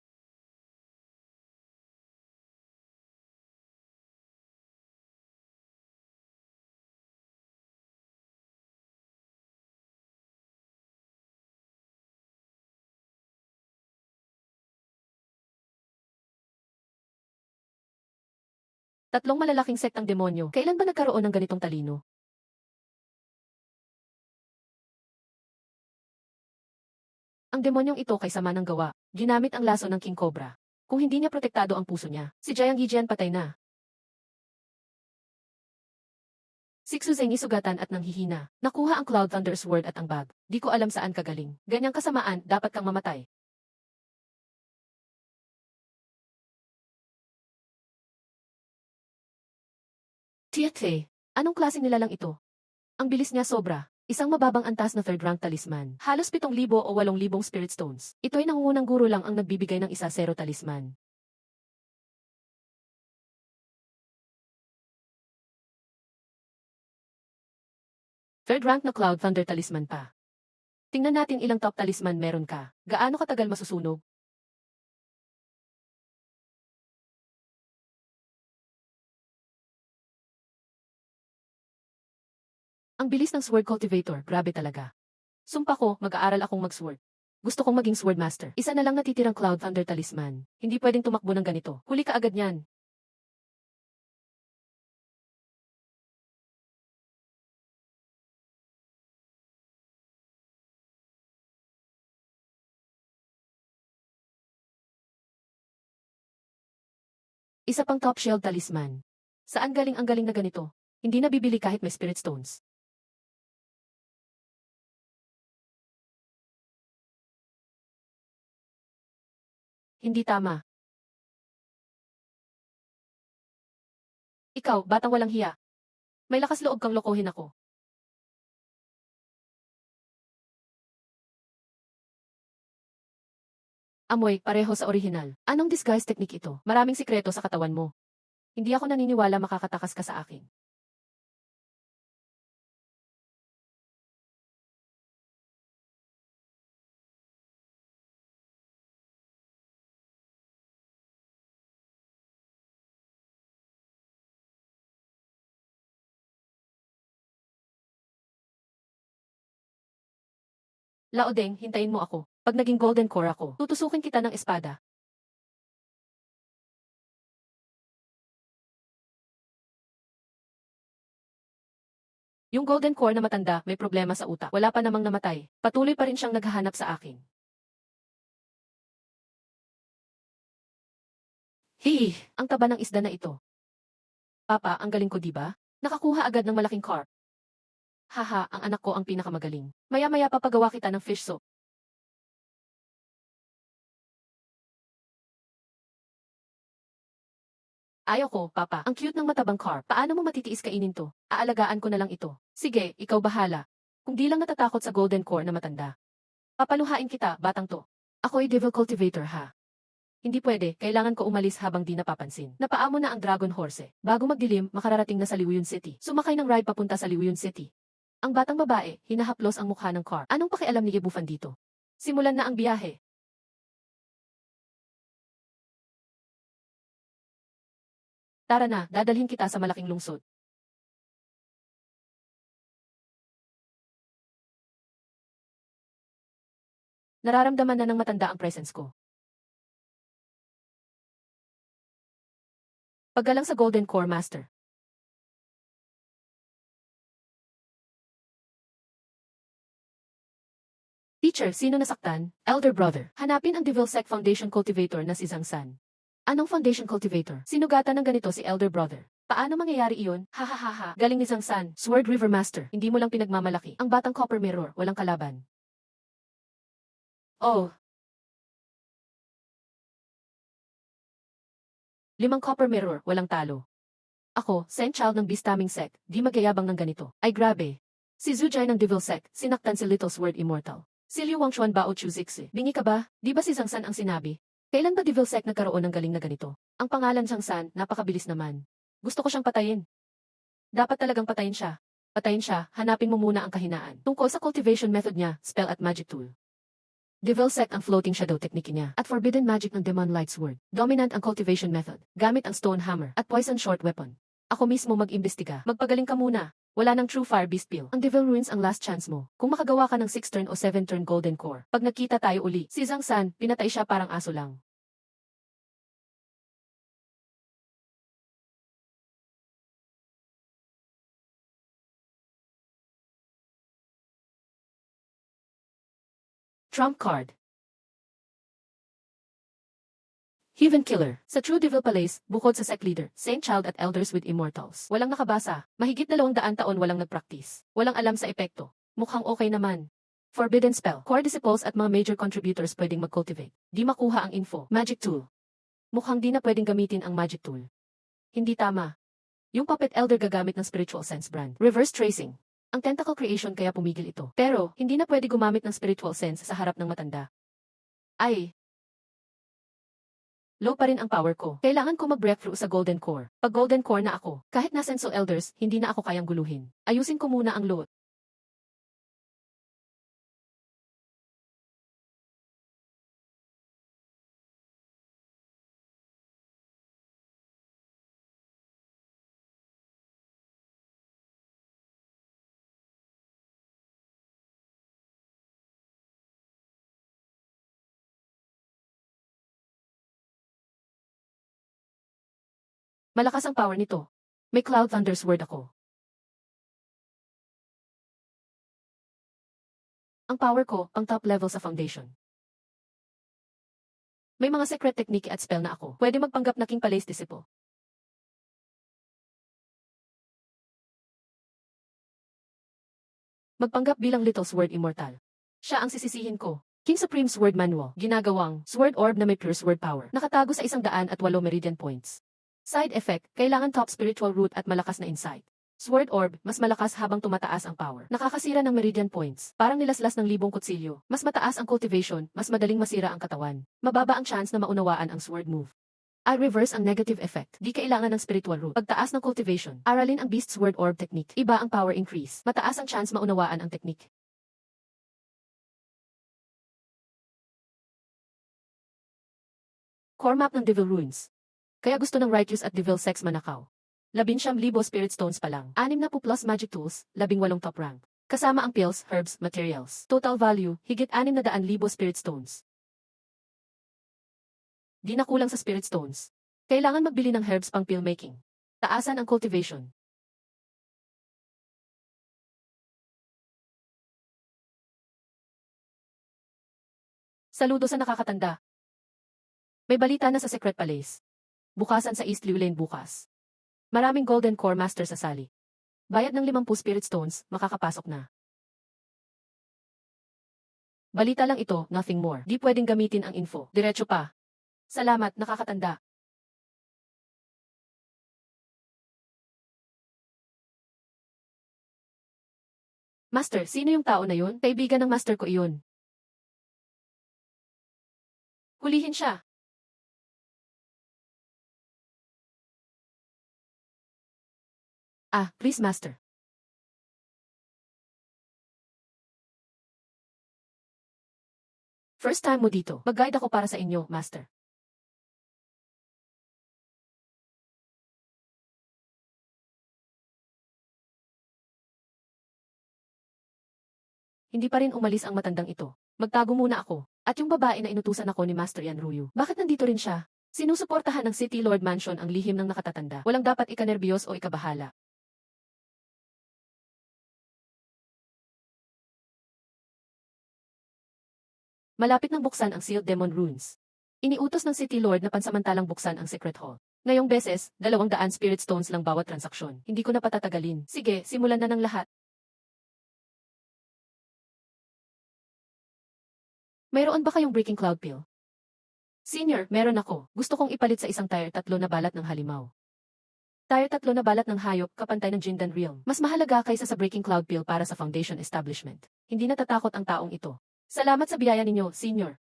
Tatlong malalaking sektang demonyo. Kailan ba nagkaroon ng ganitong talino? Ang demonyong ito kay sama ng gawa, ginamit ang laso ng King Cobra. Kung hindi niya protektado ang puso niya, si Jiang Gijian patay na. Si Xuzeng isugatan at nanghihina. Nakuha ang Cloud Thunder's word at ang bag. Di ko alam saan kagaling. Ganyang kasamaan, dapat kang mamatay. Tiete, anong klaseng nilalang ito? Ang bilis niya sobra. Isang mababang antas na third rank talisman. Halos 7,000 o 8,000 spirit stones. Ito'y nangungunang guro lang ang nagbibigay ng isa zero talisman. Third rank na Cloud Thunder talisman pa. Tingnan natin ilang top talisman meron ka. Gaano katagal masusunog? Ang bilis ng Sword Cultivator, grabe talaga. Sumpa ko, mag-aaral akong mag-sword. Gusto kong maging Sword Master. Isa na lang natitirang Cloud Thunder talisman. Hindi pwedeng tumakbo ng ganito. Huli ka agad niyan. Isa pang top shield talisman. Saan galing ang galing na ganito? Hindi na bibili kahit may spirit stones. Hindi tama. Ikaw, batang walang hiya. May lakas loob kang lokohin ako. Amoy, pareho sa orihinal. Anong disguise technique ito? Maraming sikreto sa katawan mo. Hindi ako naniniwala makakatakas ka sa akin. Laodeng, hintayin mo ako. Pag naging golden core ako, tutusukin kita ng espada. Yung golden core na matanda, may problema sa utak. Wala pa namang namatay. Patuloy pa rin siyang naghahanap sa akin. Hihi, ang taba ng isda na ito. Papa, ang galing ko diba? Nakakuha agad ng malaking carp. Haha, ang anak ko ang pinakamagaling. Maya-maya papagawa kita ng fish soup. Ayaw ko, Papa. Ang cute ng matabang carp. Paano mo matitiis kainin to? Aalagaan ko na lang ito. Sige, ikaw bahala. Kung di lang natatakot sa golden core na matanda. Papaluhain kita, batang to. Ako'y devil cultivator ha. Hindi pwede, kailangan ko umalis habang di napapansin. Napaamo na ang dragon horse. Bago magdilim, makararating na sa Liuyun City. Sumakay ng ride papunta sa Liuyun City. Ang batang babae, hinahaplos ang mukha ng carp. Anong pakialam ni Gebufan dito? Simulan na ang biyahe. Tara na, dadalhin kita sa malaking lungsod. Nararamdaman na ng matanda ang presence ko. Paggalang sa Golden Core Master. Teacher, sino nasaktan? Elder brother. Hanapin ang Devilsec Foundation Cultivator na si Zhang San. Anong Foundation Cultivator? Sinugatan ng ganito si Elder brother. Paano mangyayari iyon? Hahaha, galing ni Zhang San, Sword River Master. Hindi mo lang pinagmamalaki. Ang batang Copper Mirror, walang kalaban. Oh. 5 Copper Mirror, walang talo. Ako, Saint Child ng Beastaming Sect, di magyayabang ng ganito. Ay grabe. Si Zujai ng Devil Sect, sinaktan si Little Sword Immortal. Si Liu Wangshuan Bao Chu Zixi. Bingi ka ba? Di ba si Zhang San ang sinabi? Kailan ba Devil Sect nagkaroon ng galing na ganito? Ang pangalan Zhang San, napakabilis naman. Gusto ko siyang patayin. Dapat talagang patayin siya. Patayin siya, hanapin mo muna ang kahinaan. Tungkol sa cultivation method niya, spell at magic tool. Devil Sect ang floating shadow technique niya. At forbidden magic ng Demon Light Sword. Dominant ang cultivation method. Gamit ang stone hammer at poison short weapon. Ako mismo mag-imbestiga. Magpagaling ka muna. Wala nang true fire beast pill. Ang Devil Ruins ang last chance mo. Kung makagawa ka ng 6 turn o 7 turn golden core. Pag nagkita tayo uli, si Zhang San, pinatay siya parang aso lang. Trump card. Heathen Killer. Sa True Devil Palace, bukod sa sect leader, Saint Child at Elders with Immortals. Walang nakabasa. Mahigit 200 taon walang nagpractice. Walang alam sa epekto. Mukhang okay naman. Forbidden Spell. Core Disciples at mga major contributors pwedeng mag-cultivate. Di makuha ang info. Magic Tool. Mukhang di na pwedeng gamitin ang Magic Tool. Hindi tama. Yung Puppet Elder gagamit ng Spiritual Sense brand. Reverse tracing. Ang tentacle creation kaya pumigil ito. Pero, hindi na pwede gumamit ng Spiritual Sense sa harap ng matanda. Ay, low pa rin ang power ko. Kailangan ko mag-breakthrough sa Golden Core. Pag Golden Core na ako, kahit na Senso Elders, hindi na ako kayang guluhin. Ayusin ko muna ang load. Malakas ang power nito. May Cloud Thunder's word ako. Ang power ko, pang top level sa foundation. May mga secret technique at spell na ako. Pwede magpanggap na King Palace Disciple. Magpanggap bilang Little Sword Immortal. Siya ang sisisihin ko. King Supreme Sword Manual. Ginagawang Sword Orb na may pure sword power. Nakatago sa 108 meridian points. Side effect, kailangan top spiritual root at malakas na insight. Sword Orb, mas malakas habang tumataas ang power. Nakakasira ng meridian points. Parang nilaslas ng libong kutsilyo. Mas mataas ang cultivation, mas madaling masira ang katawan. Mababa ang chance na maunawaan ang sword move. I reverse ang negative effect. Di kailangan ng spiritual root. Pagtaas ng cultivation, aralin ang Beast Sword Orb technique. Iba ang power increase. Mataas ang chance maunawaan ang technique. Core map ng Devil Ruins. Kaya gusto ng Righteous at Devil Sex Manakaw. 19,000 Spirit Stones pa lang. 60 plus Magic Tools, 18 top rank. Kasama ang pills, herbs, materials. Total value, higit 600,000 Spirit Stones. Di na kulang sa Spirit Stones. Kailangan magbili ng herbs pang pill making. Taasan ang cultivation. Saludo sa nakakatanda. May balita na sa Secret Palace. Bukasan sa East Liu Lane bukas. Maraming Golden Core Master sa sali. Bayad ng 50 Spirit Stones, makakapasok na. Balita lang ito, nothing more. Di pwedeng gamitin ang info. Diretso pa. Salamat, nakakatanda. Master, sino yung tao na yun? Kaibigan ng master ko iyon. Hulihin siya. Ah, please master. First time mo dito. Mag-guide ako para sa inyo, master. Hindi pa rin umalis ang matandang ito. Magtago muna ako. At yung babae na inutusan ako ni Master Yan Ruyu. Bakit nandito rin siya? Sinusuportahan ng City Lord Mansion ang lihim ng nakatatanda. Walang dapat ikanerbiyos o ikabahala. Malapit nang buksan ang Sealed Demon Runes. Iniutos ng City Lord na pansamantalang buksan ang Secret Hall. Ngayong beses, 200 Spirit Stones lang bawat transaksyon. Hindi ko na patatagalin. Sige, simulan na ng lahat. Mayroon ba kayong Breaking Cloud Pill? Senior, meron ako. Gusto kong ipalit sa isang tire 3 na balat ng halimaw. Tire 3 na balat ng hayop, kapantay ng Jindan Realm. Mas mahalaga kaysa sa Breaking Cloud Pill para sa Foundation Establishment. Hindi natatakot ang taong ito. Salamat sa biyaya ninyo, Senior.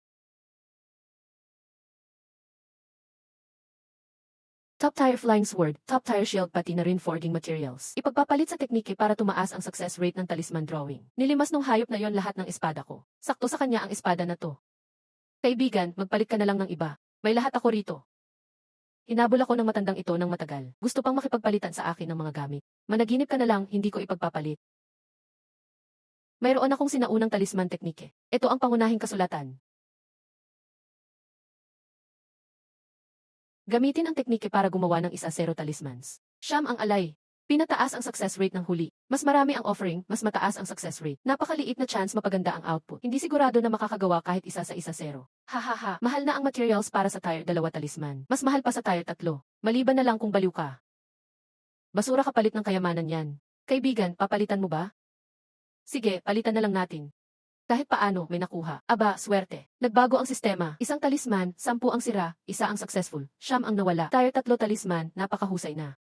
Top Tier Flying Sword, Top Tier Shield pati na rin forging materials. Ipagpapalit sa teknike para tumaas ang success rate ng talisman drawing. Nilimas nung hayop na yon lahat ng espada ko. Sakto sa kanya ang espada na to. Kaibigan, magpalit ka na lang ng iba. May lahat ako rito. Hinabol ako ng matandang ito ng matagal. Gusto pang makipagpalitan sa akin ng mga gamit. Managinip ka na lang, hindi ko ipagpapalit. Mayroon akong sinaunang talisman teknike. Ito ang pangunahing kasulatan. Gamitin ang teknike para gumawa ng 1-0 talismans. Siyam ang alay. Pinataas ang success rate ng huli. Mas marami ang offering, mas mataas ang success rate. Napakaliit na chance mapaganda ang output. Hindi sigurado na makakagawa kahit 1 sa 1-0. Hahaha, mahal na ang materials para sa tire 2 talisman. Mas mahal pa sa tire 3. Maliban na lang kung baliw ka. Basura kapalit ng kayamanan yan. Kaibigan, papalitan mo ba? Sige, palitan na lang natin. Kahit paano, may nakuha. Aba, swerte. Nagbago ang sistema. Isang talisman, 10 ang sira, 1 ang successful, 9 ang nawala. Tire 3 talisman, napakahusay na.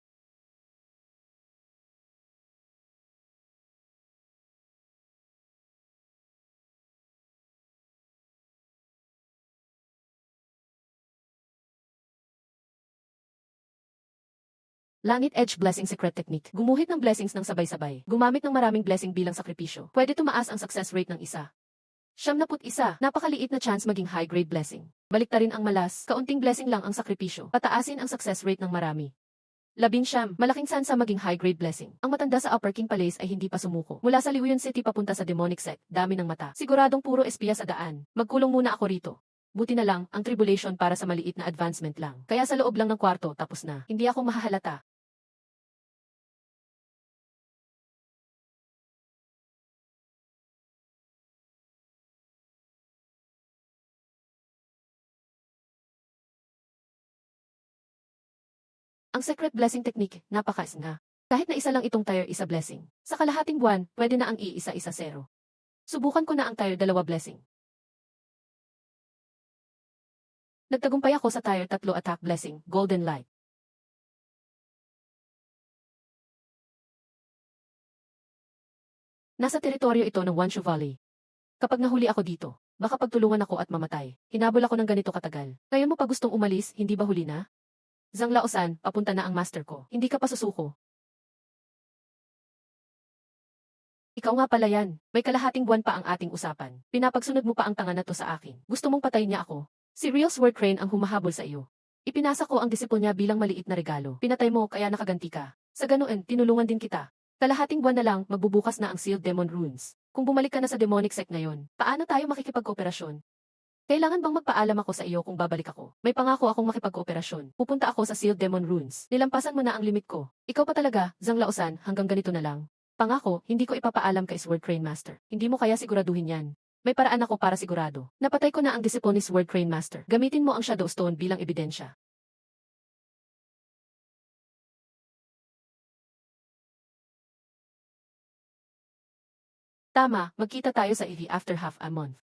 Langit Edge Blessing Secret Technique. Gumuhit ng blessings ng sabay-sabay. Gumamit ng maraming blessing bilang sakripisyo. Pwede tumaas ang success rate ng isa. 71. Napakaliit na chance maging high-grade blessing. Baliktarin ang malas, kaunting blessing lang ang sakripisyo. Pataasin ang success rate ng marami. 19. Malaking sansa maging high-grade blessing. Ang matanda sa Upper King Palace ay hindi pa sumuko. Mula sa Liuyon City papunta sa Demonic Sect, dami ng mata. Siguradong puro espiya sa daan. Magkulong muna ako rito. Buti na lang, ang tribulation para sa maliit na advancement lang. Kaya sa loob lang ng kwarto, tapos na. Hindi ako mahahalata. Ang secret blessing technique, napakaas nga. Kahit na isa lang itong tier isa blessing. Sa kalahating buwan, pwede na ang iisa-isa zero. Subukan ko na ang tier 2 blessing. Nagtagumpay ako sa tier 3 attack blessing, golden light. Nasa teritoryo ito ng Wanshu Valley. Kapag nahuli ako dito, baka pagtulungan ako at mamatay. Hinabol ako ng ganito katagal. Ngayon mo pa gustong umalis, hindi ba huli na? Zhang Laosan, papunta na ang master ko. Hindi ka pa susuko. Ikaw nga pala yan. May kalahating buwan pa ang ating usapan. Pinapagsunod mo pa ang tanga na to sa akin. Gusto mong patayin niya ako. Si Real Sword Crane ang humahabol sa iyo. Ipinasa ko ang disiple niya bilang maliit na regalo. Pinatay mo kaya nakaganti ka. Sa ganoon, tinulungan din kita. Kalahating buwan na lang, magbubukas na ang Sealed Demon Runes. Kung bumalik ka na sa Demonic Sect ngayon, paano tayo makikipag-kooperasyon? Kailangan bang magpaalam ako sa iyo kung babalik ako? May pangako akong makipag-kooperasyon. Pupunta ako sa Sealed Demon Runes. Nilampasan mo na ang limit ko. Ikaw pa talaga, Zhang Laosan, hanggang ganito na lang. Pangako, hindi ko ipapaalam kay Sword Crane Master. Hindi mo kaya siguraduhin yan. May paraan ako para sigurado. Napatay ko na ang disiple ni Sword Crane Master. Gamitin mo ang Shadow Stone bilang ebidensya. Tama, magkita tayo sa EV after half a month.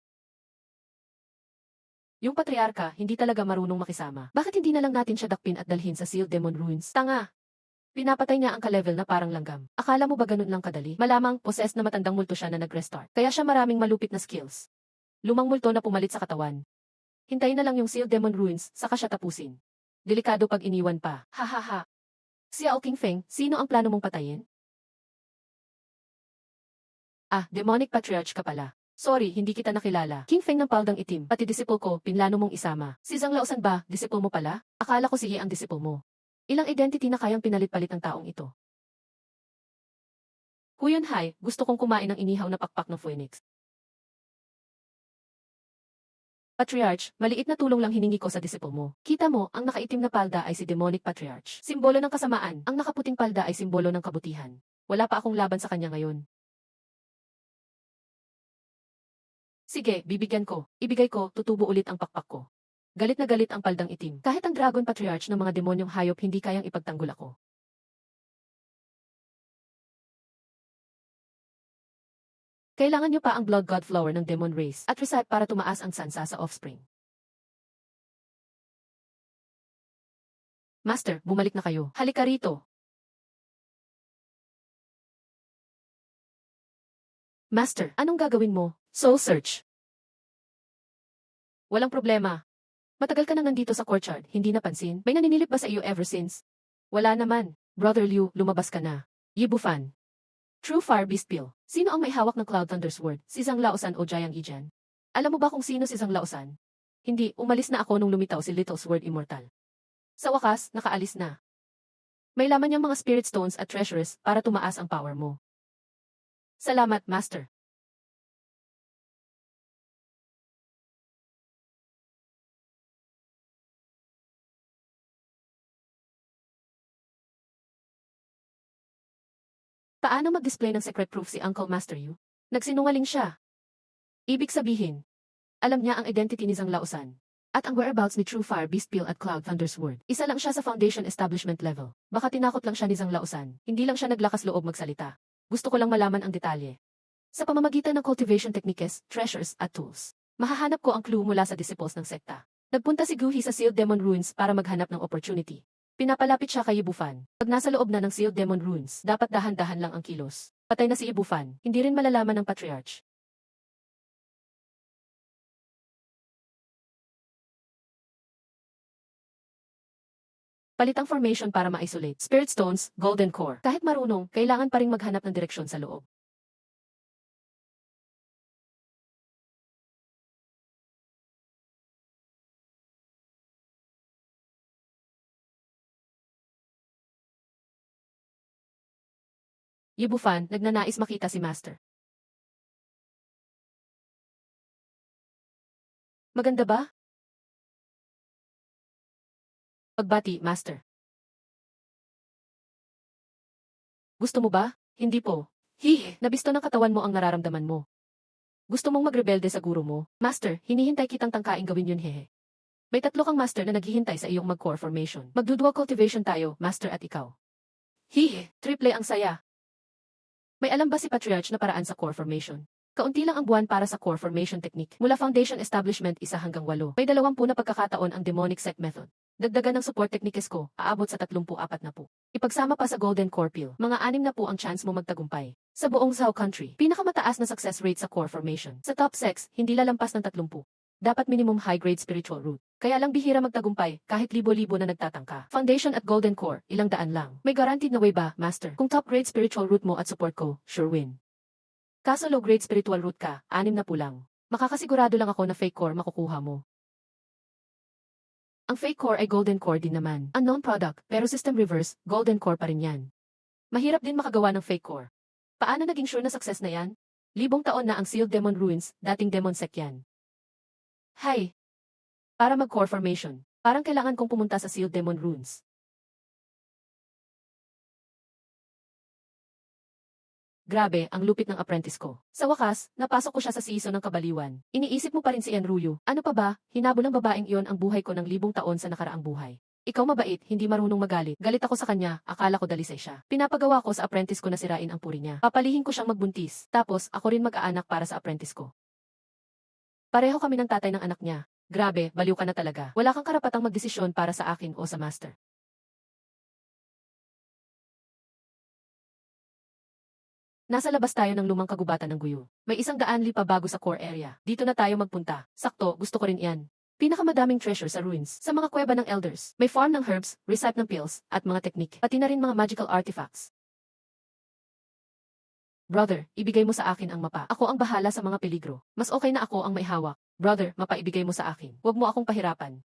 Yung patriarka, hindi talaga marunong makisama. Bakit hindi na lang natin siya dakpin at dalhin sa Sealed Demon Ruins? Tanga! Pinapatay niya ang ka-level na parang langgam. Akala mo ba ganun lang kadali? Malamang, possessed na matandang multo siya na nag-restart. Kaya siya maraming malupit na skills. Lumang multo na pumalit sa katawan. Hintayin na lang yung Sealed Demon Ruins, saka siya tapusin. Delikado pag iniwan pa. Ha ha ha. Xiao King Feng, sino ang plano mong patayin? Ah, Demonic Patriarch ka pala. Sorry, hindi kita nakilala. King Feng ng paldang itim, pati disiple ko, pinlano mong isama. Si Zhang Laosan ba, disiple mo pala? Akala ko si He ang disiple mo. Ilang identity na kayang pinalit-palit ng taong ito? Kuyon Hai, gusto kong kumain ng inihaw na pakpak ng Phoenix. Patriarch, maliit na tulong lang hiningi ko sa disiple mo. Kita mo, ang nakaitim na palda ay si Demonic Patriarch. Simbolo ng kasamaan, ang nakaputing palda ay simbolo ng kabutihan. Wala pa akong laban sa kanya ngayon. Sige, bibigyan ko. Ibigay ko, tutubo ulit ang pakpak ko. Galit na galit ang paldang itim. Kahit ang Dragon Patriarch ng mga demonyong hayop hindi kayang ipagtanggol ako. Kailangan nyo pa ang Blood God Flower ng Demon Race at Recipe para tumaas ang sansa sa offspring. Master, bumalik na kayo. Halika rito. Master, anong gagawin mo? Soul Search. Walang problema. Matagal ka na nandito sa courtyard, hindi napansin? May naninilip ba sa iyo ever since? Wala naman. Brother Liu, lumabas ka na. Yi Bufan. True Fire Beast Pill. Sino ang may hawak ng Cloud Thunder Sword? Si Zhang Laosan o Jiang Yijan? Alam mo ba kung sino si Zhang Laosan? Hindi, umalis na ako nung lumitaw si Little Sword Immortal. Sa wakas, nakaalis na. May laman niyang mga Spirit Stones at Treasures para tumaas ang power mo. Salamat, Master. Paano mag-display ng secret proof si Uncle Master Yu? Nagsinungaling siya. Ibig sabihin, alam niya ang identity ni Zhang Laosan. At ang whereabouts ni True Fire Beast Pill at Cloud Thunder Sword. Isa lang siya sa Foundation Establishment level. Baka tinakot lang siya ni Zhang Laosan. Hindi lang siya naglakas loob magsalita. Gusto ko lang malaman ang detalye. Sa pamamagitan ng cultivation techniques, treasures, at tools, mahahanap ko ang clue mula sa disciples ng sekta. Nagpunta si Guhi sa Sealed Demon Ruins para maghanap ng opportunity. Pinapalapit siya kay Ibufan. Pag nasa loob na ng Sealed Demon Ruins, dapat dahan-dahan lang ang kilos. Patay na si Ibufan. Hindi rin malalaman ng Patriarch. Palitang formation para ma-isolate. Spirit Stones, Golden Core. Kahit marunong, kailangan pa ring maghanap ng direksyon sa loob. Yibufan, nagnanais makita si Master. Maganda ba? Pagbati, Master. Gusto mo ba? Hindi po. Nabisto ng katawan mo ang nararamdaman mo. Gusto mong magrebelde sa guro mo? Master, hinihintay kitang tangkaing gawin yun hehe. May 3 kang master na naghihintay sa iyong mag-core formation. Magdudual cultivation tayo, Master at ikaw. Triple ang saya. May alam ba si Patriarch na paraan sa core formation? Kaunti lang ang buwan para sa core formation technique. Mula foundation establishment 1 hanggang 8. May 20 na pagkakataon ang demonic sect method. Dagdagan ng support techniques ko, aabot sa 34 na po. Ipagsama pa sa golden core pill, mga 6 na po ang chance mo magtagumpay. Sa buong South Country, pinakamataas na success rate sa core formation. Sa top 6, hindi lalampas ng 30. Dapat minimum high-grade spiritual root. Kaya lang bihira magtagumpay, kahit libo-libo na nagtatangka. Foundation at Golden Core, ilang daan lang. May guaranteed na way ba, Master? Kung top-grade spiritual root mo at support ko, sure win. Kaso low-grade spiritual root ka, 6 na po lang. Makakasigurado lang ako na fake core makukuha mo. Ang fake core ay Golden Core din naman. Unknown product, pero system reverse, Golden Core pa rin yan. Mahirap din makagawa ng fake core. Paano naging sure na success na yan? Libong taon na ang Sealed Demon Ruins, dating Demon Sect yan. Hay! Para mag-core formation, parang kailangan kong pumunta sa Sealed Demon Ruins. Grabe, ang lupit ng apprentice ko. Sa wakas, napasok ko siya sa season ng kabaliwan. Iniisip mo pa rin si Enruyo. Ano pa ba, hinabol ng babaeng iyon ang buhay ko ng 1000 taon sa nakaraang buhay. Ikaw mabait, hindi marunong magalit. Galit ako sa kanya, akala ko dalisay siya. Pinapagawa ko sa apprentice ko na sirain ang puri niya. Papalihin ko siyang magbuntis, tapos ako rin mag-aanak para sa apprentice ko. Pareho kami ng tatay ng anak niya. Grabe, baliw ka na talaga. Wala kang karapatang magdesisyon para sa akin o sa master. Nasa labas tayo ng lumang kagubatan ng Guyo. May 100 li pa bago sa core area. Dito na tayo magpunta. Sakto, gusto ko rin iyan. Pinakamadaming treasure sa ruins. Sa mga kuweba ng elders. May farm ng herbs, recipe ng pills, at mga technique. Pati na rin mga magical artifacts. Brother, ibigay mo sa akin ang mapa. Ako ang bahala sa mga peligro. Mas okay na ako ang may hawak. Brother, mapa ibigay mo sa akin. Huwag mo akong pahirapan.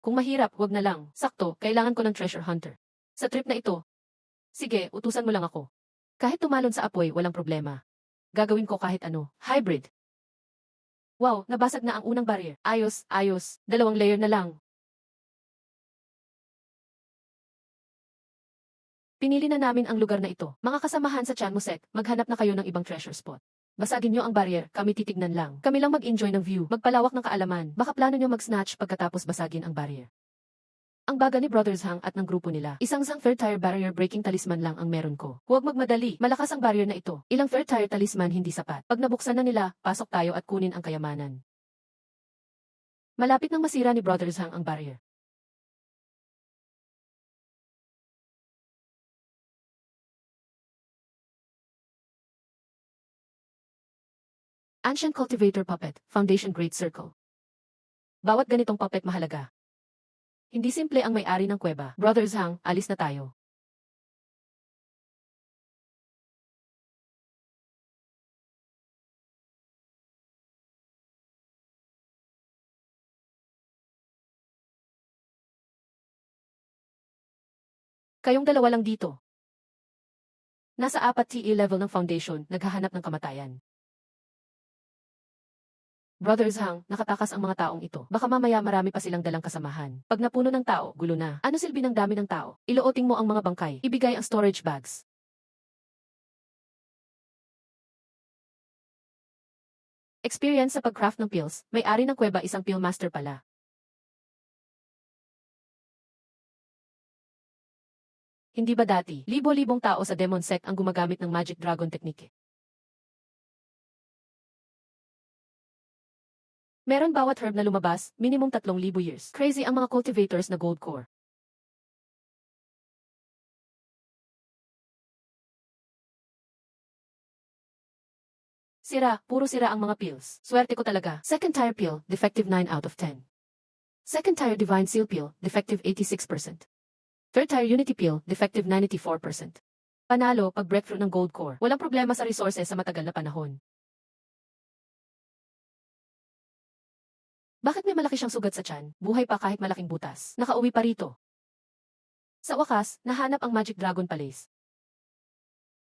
Kung mahirap, huwag na lang. Sakto, kailangan ko ng treasure hunter. Sa trip na ito. Sige, utusan mo lang ako. Kahit tumalon sa apoy, walang problema. Gagawin ko kahit ano. Hybrid. Wow, nabasag na ang unang barrier. Ayos, ayos. 2 layer na lang. Pinili na namin ang lugar na ito. Mga kasamahan sa Chanmusek, maghanap na kayo ng ibang treasure spot. Basagin nyo ang barrier, kami titignan lang. Kami lang mag-enjoy ng view, magpalawak ng kaalaman. Baka plano nyo mag-snatch pagkatapos basagin ang barrier. Ang baga ni Brothers Hang at ng grupo nila, isang third tier barrier breaking talisman lang ang meron ko. Huwag magmadali, malakas ang barrier na ito. Ilang third tier talisman hindi sapat. Pag nabuksan na nila, pasok tayo at kunin ang kayamanan. Malapit nang masira ni Brothers Hang ang barrier. Ancient Cultivator Puppet, Foundation Great Circle. Bawat ganitong puppet mahalaga. Hindi simple ang may-ari ng kuweba. Brothers Hang, alis na tayo. Kayong dalawa lang dito. Nasa 4 TE level ng foundation, naghahanap ng kamatayan. Brothers Hang, nakatakas ang mga taong ito. Baka mamaya marami pa silang dalang kasamahan. Pag napuno ng tao, gulo na. Ano silbi ng dami ng tao? Ilooting mo ang mga bangkay. Ibigay ang storage bags. Experience sa pag-craft ng pills. May-ari ng kuweba isang pill master pala. Hindi ba dati, libo-libong tao sa Demon Sect ang gumagamit ng Magic Dragon Technique? Meron bawat herb na lumabas, minimum 3,000 years. Crazy ang mga cultivators na gold core. Sira, puro sira ang mga pills. Swerte ko talaga. Second tier pill, defective 9 out of 10. Second tier Divine Seal Peel, defective 86%. Third tier Unity Peel, defective 94%. Panalo pag breakthrough ng gold core. Walang problema sa resources sa matagal na panahon. Bakit may malaki siyang sugat sa tiyan? Buhay pa kahit malaking butas. Nakauwi pa rito. Sa wakas, nahanap ang Magic Dragon Palace.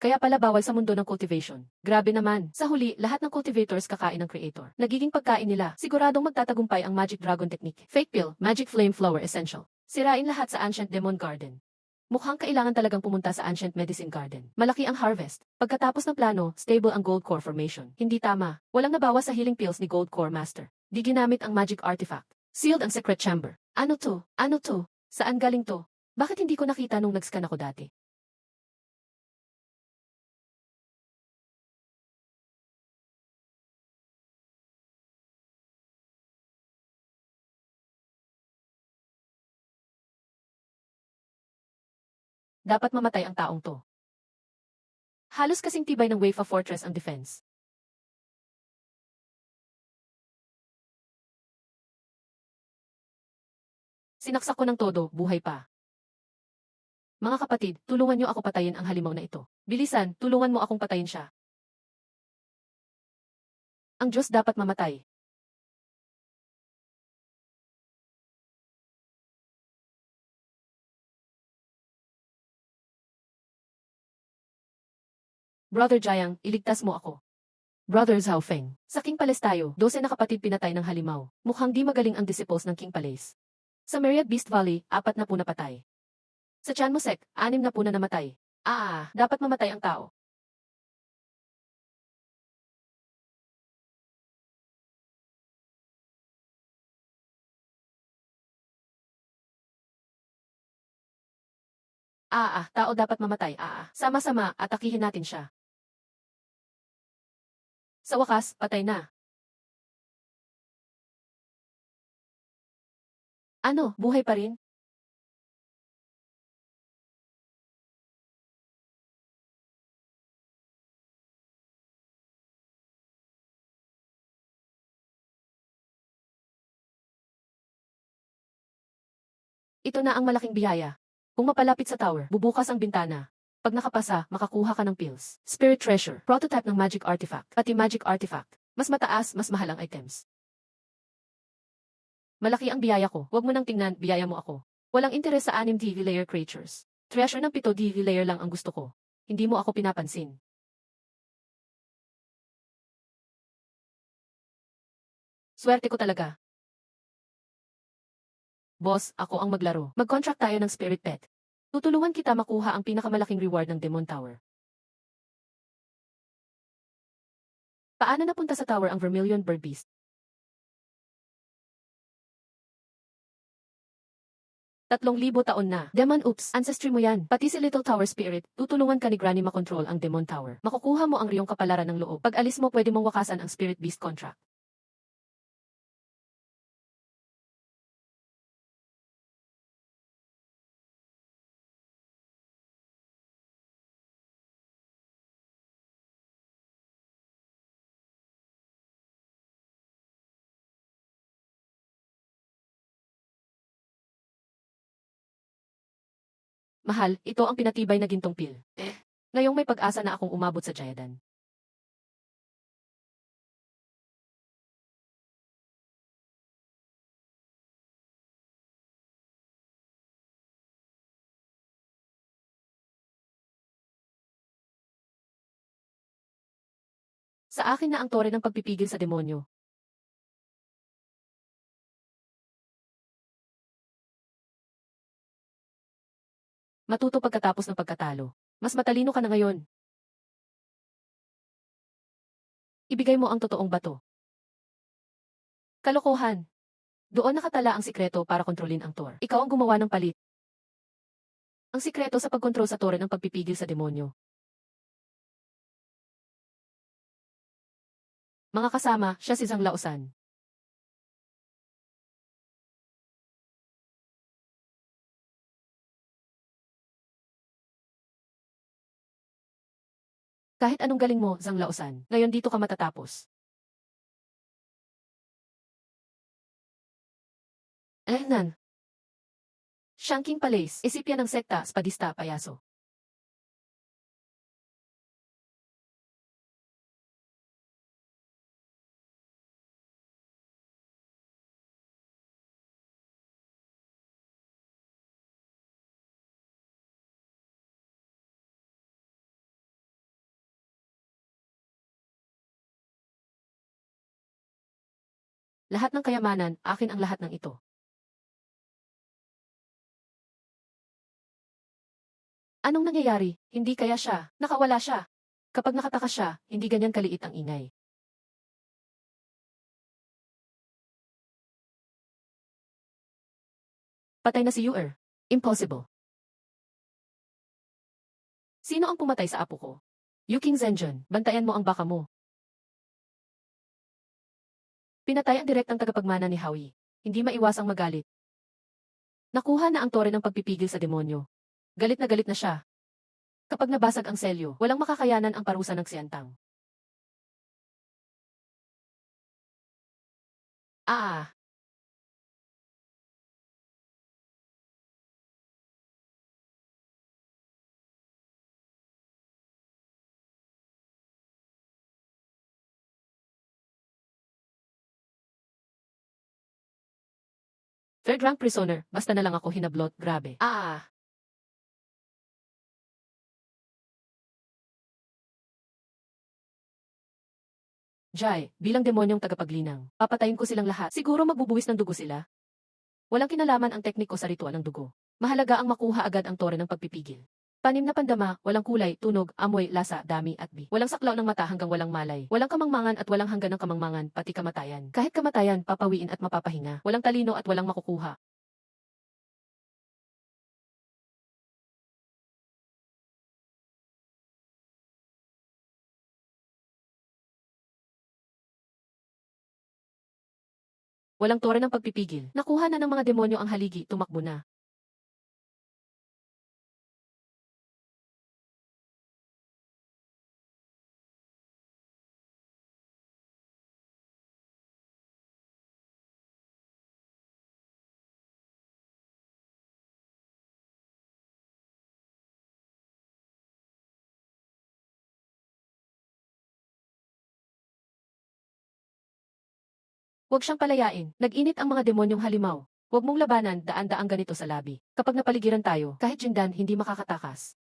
Kaya pala bawal sa mundo ng cultivation. Grabe naman. Sa huli, lahat ng cultivators kakain ng creator. Nagiging pagkain nila. Siguradong magtatagumpay ang Magic Dragon Technique. Fake Pill, Magic Flame Flower Essential. Sirain lahat sa Ancient Demon Garden. Mukhang kailangan talagang pumunta sa Ancient Medicine Garden. Malaki ang harvest. Pagkatapos ng plano, stable ang Gold Core formation. Hindi tama. Walang nabawas sa healing pills ni Gold Core Master. Di ginamit ang magic artifact. Sealed ang secret chamber. Ano to? Ano to? Saan galing to? Bakit hindi ko nakita nung nag-scan ako dati? Dapat mamatay ang taong to. Halos kasing tibay ng Wave of Fortress ang defense. Sinaksak ko ng todo, buhay pa. Mga kapatid, tulungan niyo ako patayin ang halimaw na ito. Bilisan, tulungan mo akong patayin siya. Ang Diyos dapat mamatay. Brother Jiang, iligtas mo ako. Brother Zhao Feng. Sa King Palace tayo, 12 na kapatid pinatay ng halimaw. Mukhang di magaling ang disciples ng King Palace. Sa Myriad Beast Valley, 4 na po napatay. Sa Chan Mosek, 6 na po na namatay. Dapat mamatay ang tao. Tao dapat mamatay. Sama-sama, atakihin natin siya. Sa wakas, patay na. Ano, buhay pa rin? Ito na ang malaking biyaya. Kung mapalapit sa tower, bubukas ang bintana. Pag nakapasa, makakuha ka ng pills. Spirit Treasure, prototype ng magic artifact, pati magic artifact. Mas mataas, mas mahal ang items. Malaki ang biyaya ko. Huwag mo nang tingnan, biyaya mo ako. Walang interes sa 6 DV layer creatures. Treasure ng 7 DV layer lang ang gusto ko. Hindi mo ako pinapansin. Swerte ko talaga. Boss, ako ang maglaro. Mag-contract tayo ng Spirit Pet. Tutulungan kita makuha ang pinakamalaking reward ng Demon Tower. Paano napunta sa tower ang Vermilion Bird Beast? 3,000 taon na. Demon oops, ancestry mo yan. Pati si Little Tower Spirit, tutulungan ka ni Granny makontrol ang Demon Tower. Makukuha mo ang riyong kapalaran ng loob. Pag alis mo pwede mong wakasan ang Spirit Beast contract. Mahal, ito ang pinatibay na gintong pil. Ngayong may pag-asa na akong umabot sa Jayadan. Sa akin na ang tore ng pagpipigil sa demonyo. Matuto pagkatapos ng pagkatalo. Mas matalino ka na ngayon. Ibigay mo ang totoong bato. Kalokohan. Doon nakatala ang sikreto para kontrolin ang Tor. Ikaw ang gumawa ng palit. Ang sikreto sa pagkontrol sa tore ng pagpipigil sa demonyo. Mga kasama, siya si Zhang Laosan. Kahit anong galing mo, Zhang Laosan, ngayon dito ka matatapos. Nan. Shanking Palace, isipya ng sekta, spadista, payaso. Lahat ng kayamanan, akin ang lahat ng ito. Anong nangyayari? Hindi kaya siya, nakawala siya. Kapag nakatakas siya, hindi ganyan kaliit ang ingay. Patay na si Yuer. Impossible. Sino ang pumatay sa apo ko? Yuking Zenjun, bantayan mo ang baka mo. Pinatay ang direktang tagapagmana ni Howie. Hindi maiwasang magalit. Nakuha na ang tore ng pagpipigil sa demonyo. Galit na siya. Kapag nabasag ang selyo, walang makakayanan ang parusa ng Xiantang. Ah! Third rank prisoner, basta na lang ako hinablot, grabe. Ah! Jai, bilang demonyong tagapaglinang, papatayin ko silang lahat. Siguro magbubuwis ng dugo sila. Walang kinalaman ang tekniko sa ritual ng dugo. Mahalaga ang makuha agad ang tore ng pagpipigil. Panim na pandama, walang kulay, tunog, amoy, lasa, dami, at bi. Walang saklaw ng mata hanggang walang malay. Walang kamangmangan at walang hanggan ng kamangmangan, pati kamatayan. Kahit kamatayan, papawiin at mapapahinga. Walang talino at walang makukuha. Walang tore ng pagpipigil. Nakuha na ng mga demonyo ang haligi, tumakbo na. Huwag siyang palayain. Nag-init ang mga demonyong halimaw. Huwag mong labanan, daan-daang ganito sa labi. Kapag napaligiran tayo, kahit Jindan, hindi makakatakas.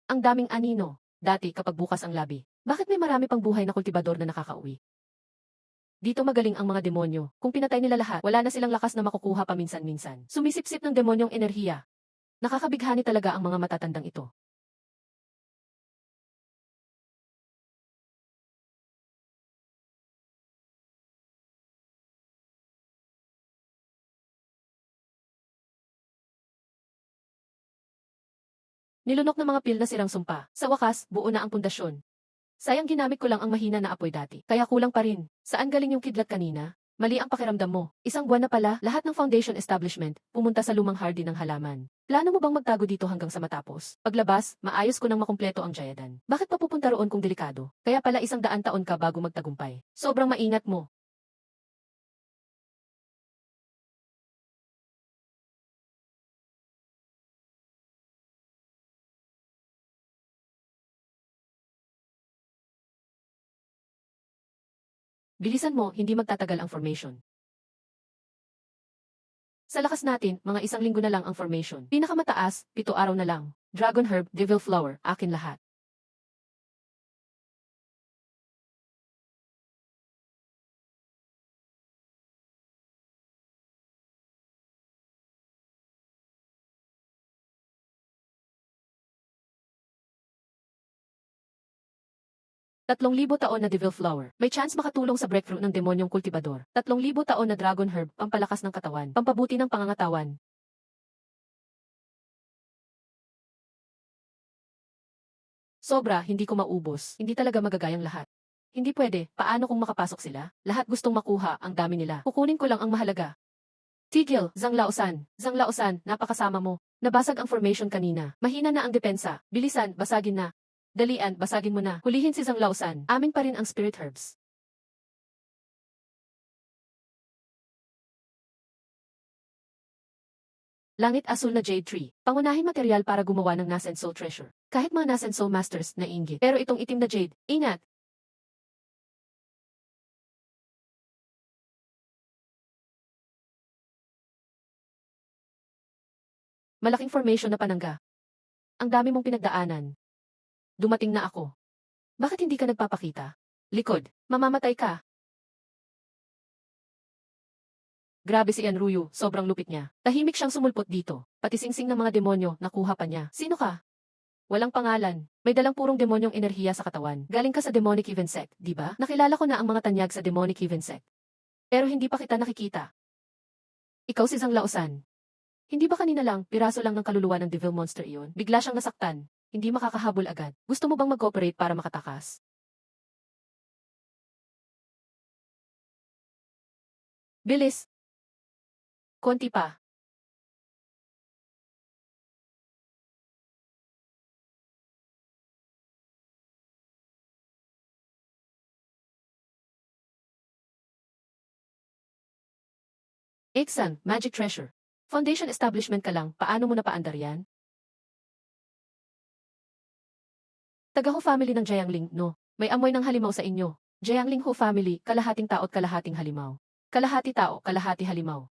Ang daming anino. Dati kapag bukas ang labi. Bakit may marami pang buhay na kultibador na nakakauwi? Dito magaling ang mga demonyo. Kung pinatay nila lahat, wala na silang lakas na makukuha paminsan-minsan. Sumisipsip ng demonyong enerhiya. Nakakabighani talaga ang mga matatandang ito. Nilunok ng mga pil na sirang sumpa. Sa wakas, buo na ang pundasyon. Sayang ginamit ko lang ang mahina na apoy dati. Kaya kulang pa rin. Saan galing yung kidlat kanina? Mali ang pakiramdam mo. Isang buwan na pala, lahat ng foundation establishment, pumunta sa lumang hardy ng halaman. Plano mo bang magtago dito hanggang sa matapos? Paglabas, maayos ko nang makumpleto ang Jayadan. Bakit pa pupunta roon kung delikado? Kaya pala 100 taon ka bago magtagumpay. Sobrang maingat mo. Bilisan mo, hindi magtatagal ang formation. Sa lakas natin, mga 1 linggo na lang ang formation. Pinakamataas, 7 araw na lang. Dragon Herb, Devil Flower, akin lahat. ₱3,000 na Devil Flower. May chance makatulong sa breakthrough ng demonyong kultibador. ₱3,000 na Dragon Herb, pampalakas ng katawan, pampabuti ng pangangatawan. Sobra, hindi ko maubos. Hindi talaga magagayang lahat. Hindi pwede, paano kung makapasok sila? Lahat gustong makuha, ang dami nila. Kukunin ko lang ang mahalaga. Tigil, Zhang Laosan. Zhang Laosan, napakasama mo. Nabasag ang formation kanina. Mahina na ang depensa. Bilisan, basagin na. Dalian, basagin mo na. Hulihin si Zhang Laosan. Amin pa rin ang spirit herbs. Langit asul na jade tree. Pangunahing material para gumawa ng Nas and Soul Treasure. Kahit mga Nas and Soul Masters na inggit. Pero itong itim na jade, ingat! Malaking formation na panangga. Ang dami mong pinagdaanan. Dumating na ako. Bakit hindi ka nagpapakita? Likod, mamamatay ka. Grabe si Enruyu, sobrang lupit niya. Tahimik siyang sumulpot dito. Pati singsing ng mga demonyo, nakuha pa niya. Sino ka? Walang pangalan. May dalang purong demonyong enerhiya sa katawan. Galing ka sa demonic even sect, di ba? Nakilala ko na ang mga tanyag sa demonic even sect. Pero hindi pa kita nakikita. Ikaw si Zhang Laosan. Hindi ba kanina lang, piraso lang ng kaluluwa ng devil monster iyon? Bigla siyang nasaktan. Hindi makakahabol agad. Gusto mo bang mag-cooperate para makatakas? Bilis! Konti pa. Exan, Magic Treasure. Foundation establishment ka lang, paano mo napaandar yan? Taga-Ho family ng Jiangling, no? May amoy ng halimaw sa inyo. Jiangling Ho family, kalahating tao't kalahating halimaw. Kalahati tao, kalahati halimaw.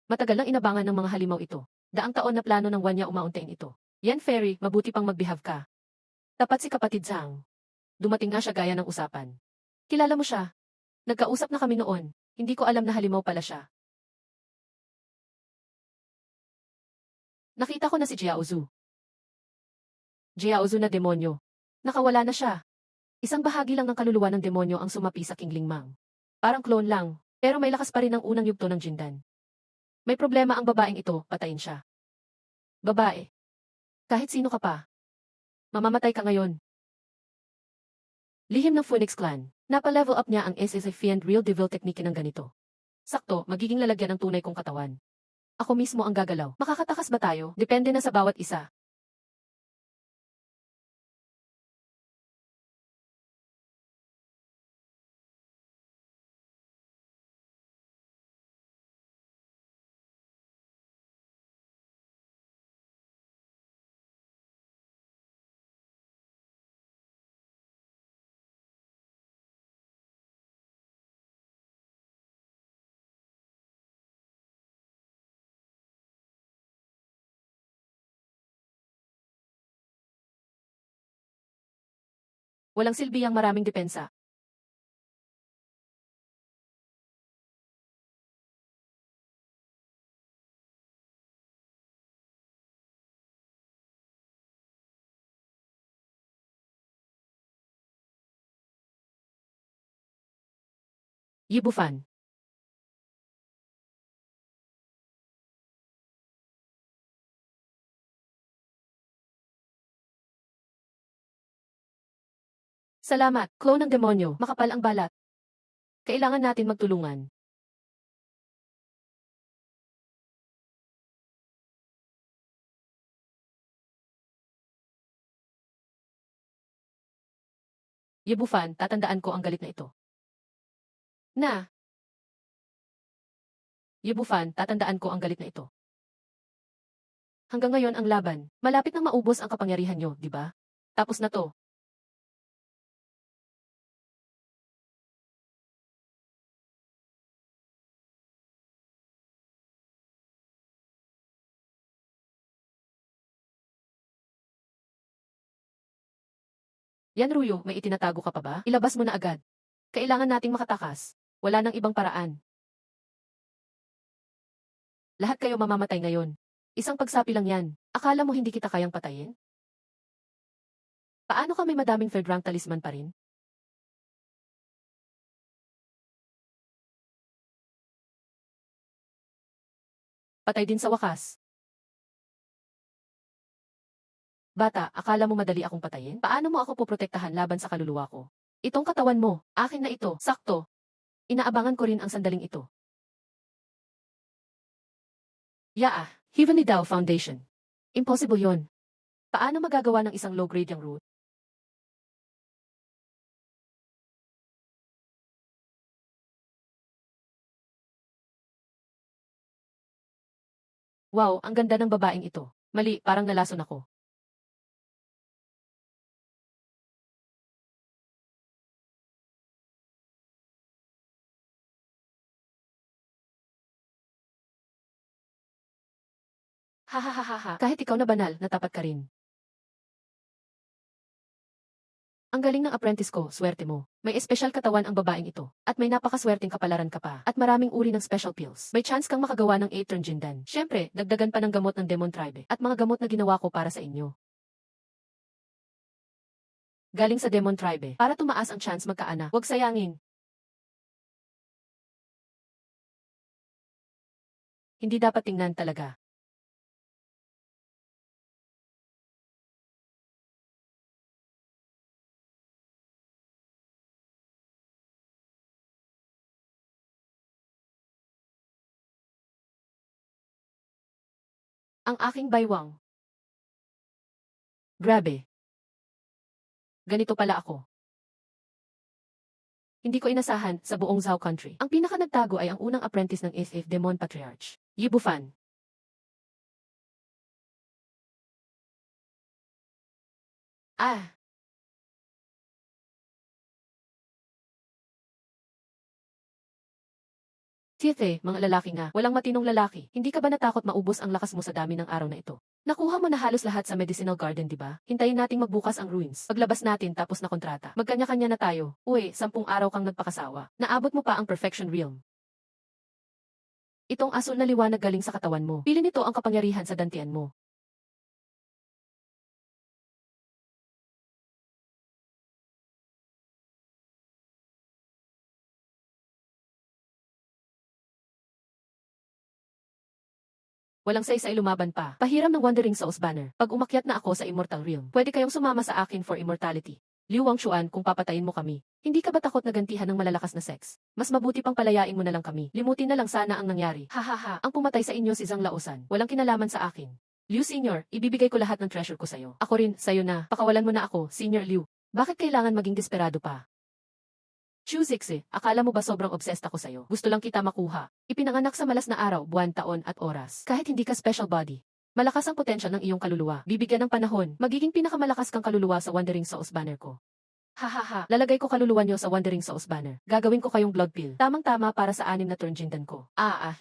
Matagal nang inabangan ng mga halimaw ito. Daang taon na plano ng Wanya umauntain ito. Yan fairy, mabuti pang magbehave ka. Tapat si kapatid Zhang. Dumating nga siya gaya ng usapan. Kilala mo siya? Nagkausap na kami noon. Hindi ko alam na halimaw pala siya. Nakita ko na si Jiaozu. Jiaozu na demonyo. Nakawala na siya. Isang bahagi lang ng kaluluwa ng demonyo ang sumapi sa King Lingmang. Parang clone lang, pero may lakas pa rin ang unang yugto ng Jindan. May problema ang babaeng ito, patayin siya. Babae. Kahit sino ka pa. Mamamatay ka ngayon. Lihim ng Phoenix Clan. Napa-level up niya ang SSF and Real Devil technique ng ganito. Sakto, magiging lalagyan ng tunay kong katawan. Ako mismo ang gagalaw. Makakatakas ba tayo? Depende na sa bawat isa. Walang silbi ang maraming depensa. Yibufan. Salamat, clone ng demonyo. Makapal ang balat. Kailangan natin magtulungan. Yibufan, tatandaan ko ang galit na ito. Na. Yibufan, tatandaan ko ang galit na ito. Hanggang ngayon ang laban. Malapit nang maubos ang kapangyarihan nyo, di ba? Tapos na to. Yan Ruyo, may itinatago ka pa ba? Ilabas mo na agad. Kailangan nating makatakas. Wala nang ibang paraan. Lahat kayo mamamatay ngayon. Isang pagsapi lang yan. Akala mo hindi kita kayang patayin? Paano ka may madaming third rank talisman pa rin? Patay din sa wakas. Bata, akala mo madali akong patayin? Paano mo ako poprotektahan laban sa kaluluwa ko? Itong katawan mo, akin na ito, sakto. Inaabangan ko rin ang sandaling ito. Yaa, Heavenly Dao Foundation. Impossible yon. Paano magagawa ng isang low-grade yung root? Wow, ang ganda ng babaeng ito. Mali, parang nalason ako. Hahaha, kahit ikaw na banal, natapat ka rin. Ang galing ng apprentice ko, swerte mo. May espesyal katawan ang babaeng ito. At may napakaswerteng kapalaran ka pa. At maraming uri ng special pills. May chance kang makagawa ng 8-turn Jindan. Syempre, dagdagan pa ng gamot ng Demon Tribe. At mga gamot na ginawa ko para sa inyo. Galing sa Demon Tribe. Para tumaas ang chance magkaana. Huwag sayangin. Hindi dapat tingnan talaga. Ang aking baywang. Grabe. Ganito pala ako. Hindi ko inasahan sa buong Zhao Country. Ang pinaka nagtago ay ang unang apprentice ng FF Demon Patriarch. Yi Bufan. Ah, Tiethe, mga lalaki nga, walang matinong lalaki. Hindi ka ba natakot maubos ang lakas mo sa dami ng araw na ito? Nakuha mo na halos lahat sa medicinal garden, di ba? Hintayin nating magbukas ang ruins. Paglabas natin tapos na kontrata. Magkanya-kanya na tayo. Uy, 10 araw kang nagpakasawa. Naabot mo pa ang perfection realm. Itong asul na liwanag galing sa katawan mo. Pili nito ang kapangyarihan sa dantian mo. Walang saysay lumaban pa. Pahiram ng Wandering Souls banner. Pag umakyat na ako sa Immortal Realm, pwede kayong sumama sa akin for immortality. Liu Wangshuan, kung papatayin mo kami, hindi ka ba takot na gantihan ng malalakas na sex? Mas mabuti pang palayain mo na lang kami. Limutin na lang sana ang nangyari. Hahaha, ang pumatay sa inyo si Zhang Laosan. Walang kinalaman sa akin. Liu Senior, ibibigay ko lahat ng treasure ko sa'yo. Ako rin, sa'yo na. Pakawalan mo na ako, Senior Liu. Bakit kailangan maging desperado pa? Chu Zixi, akala mo ba sobrang obsessed ako sa'yo? Gusto lang kita makuha. Ipinanganak sa malas na araw, buwan, taon at oras. Kahit hindi ka special body. Malakas ang potential ng iyong kaluluwa. Bibigyan ng panahon, magiging pinakamalakas kang kaluluwa sa Wandering Souls banner ko. Hahaha, lalagay ko kaluluwa niyo sa Wandering Souls banner. Gagawin ko kayong blood pill. Tamang-tama para sa 6 na turn Jindan ko. Ah.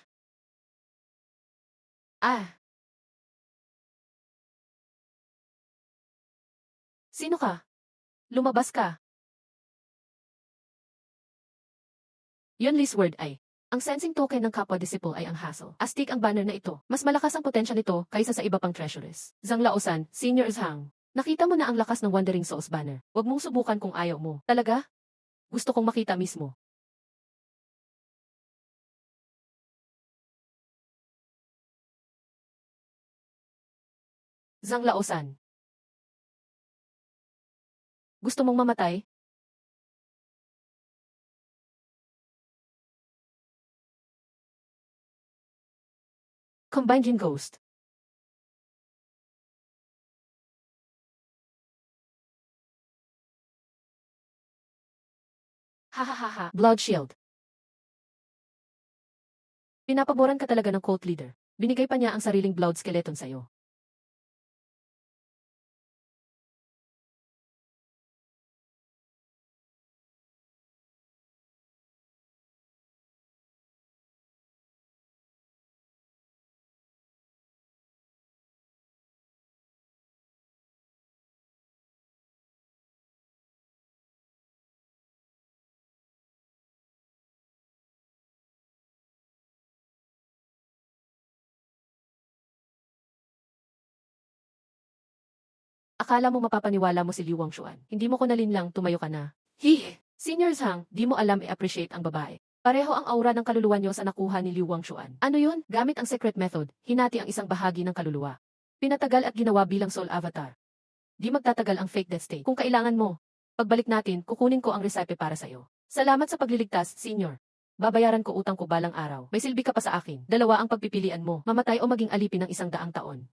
Sino ka? Lumabas ka. Yon list word ay. Ang sensing token ng kapwa disciple ay ang hassle. Astig ang banner na ito. Mas malakas ang potential nito kaysa sa iba pang treasures. Zhang Laosan, Senior Zhang. Nakita mo na ang lakas ng Wandering Souls banner. Huwag mong subukan kung ayaw mo. Talaga? Gusto kong makita mismo. Zhang Laosan. Gusto mong mamatay? Combine Jin Ghost. Hahaha, Blood Shield. Pinapaboran ka talaga ng cult leader. Binigay pa niya ang sariling blood skeleton sa'yo. Akala mo mapapaniwala mo si Liu Wangshuan. Hindi mo ko nalinlang, tumayo ka na. Hihi! Senior Zhang, di mo alam i-appreciate ang babae. Pareho ang aura ng kaluluwa niyo sa nakuha ni Liu Wangshuan. Ano yun? Gamit ang secret method, hinati ang isang bahagi ng kaluluwa. Pinatagal at ginawa bilang soul avatar. Di magtatagal ang fake death state. Kung kailangan mo, pagbalik natin, kukunin ko ang recipe para sa'yo. Salamat sa pagliligtas, Senior. Babayaran ko utang ko balang araw. May silbi ka pa sa akin. Dalawa ang pagpipilian mo, mamatay o maging alipin ng 100 taon.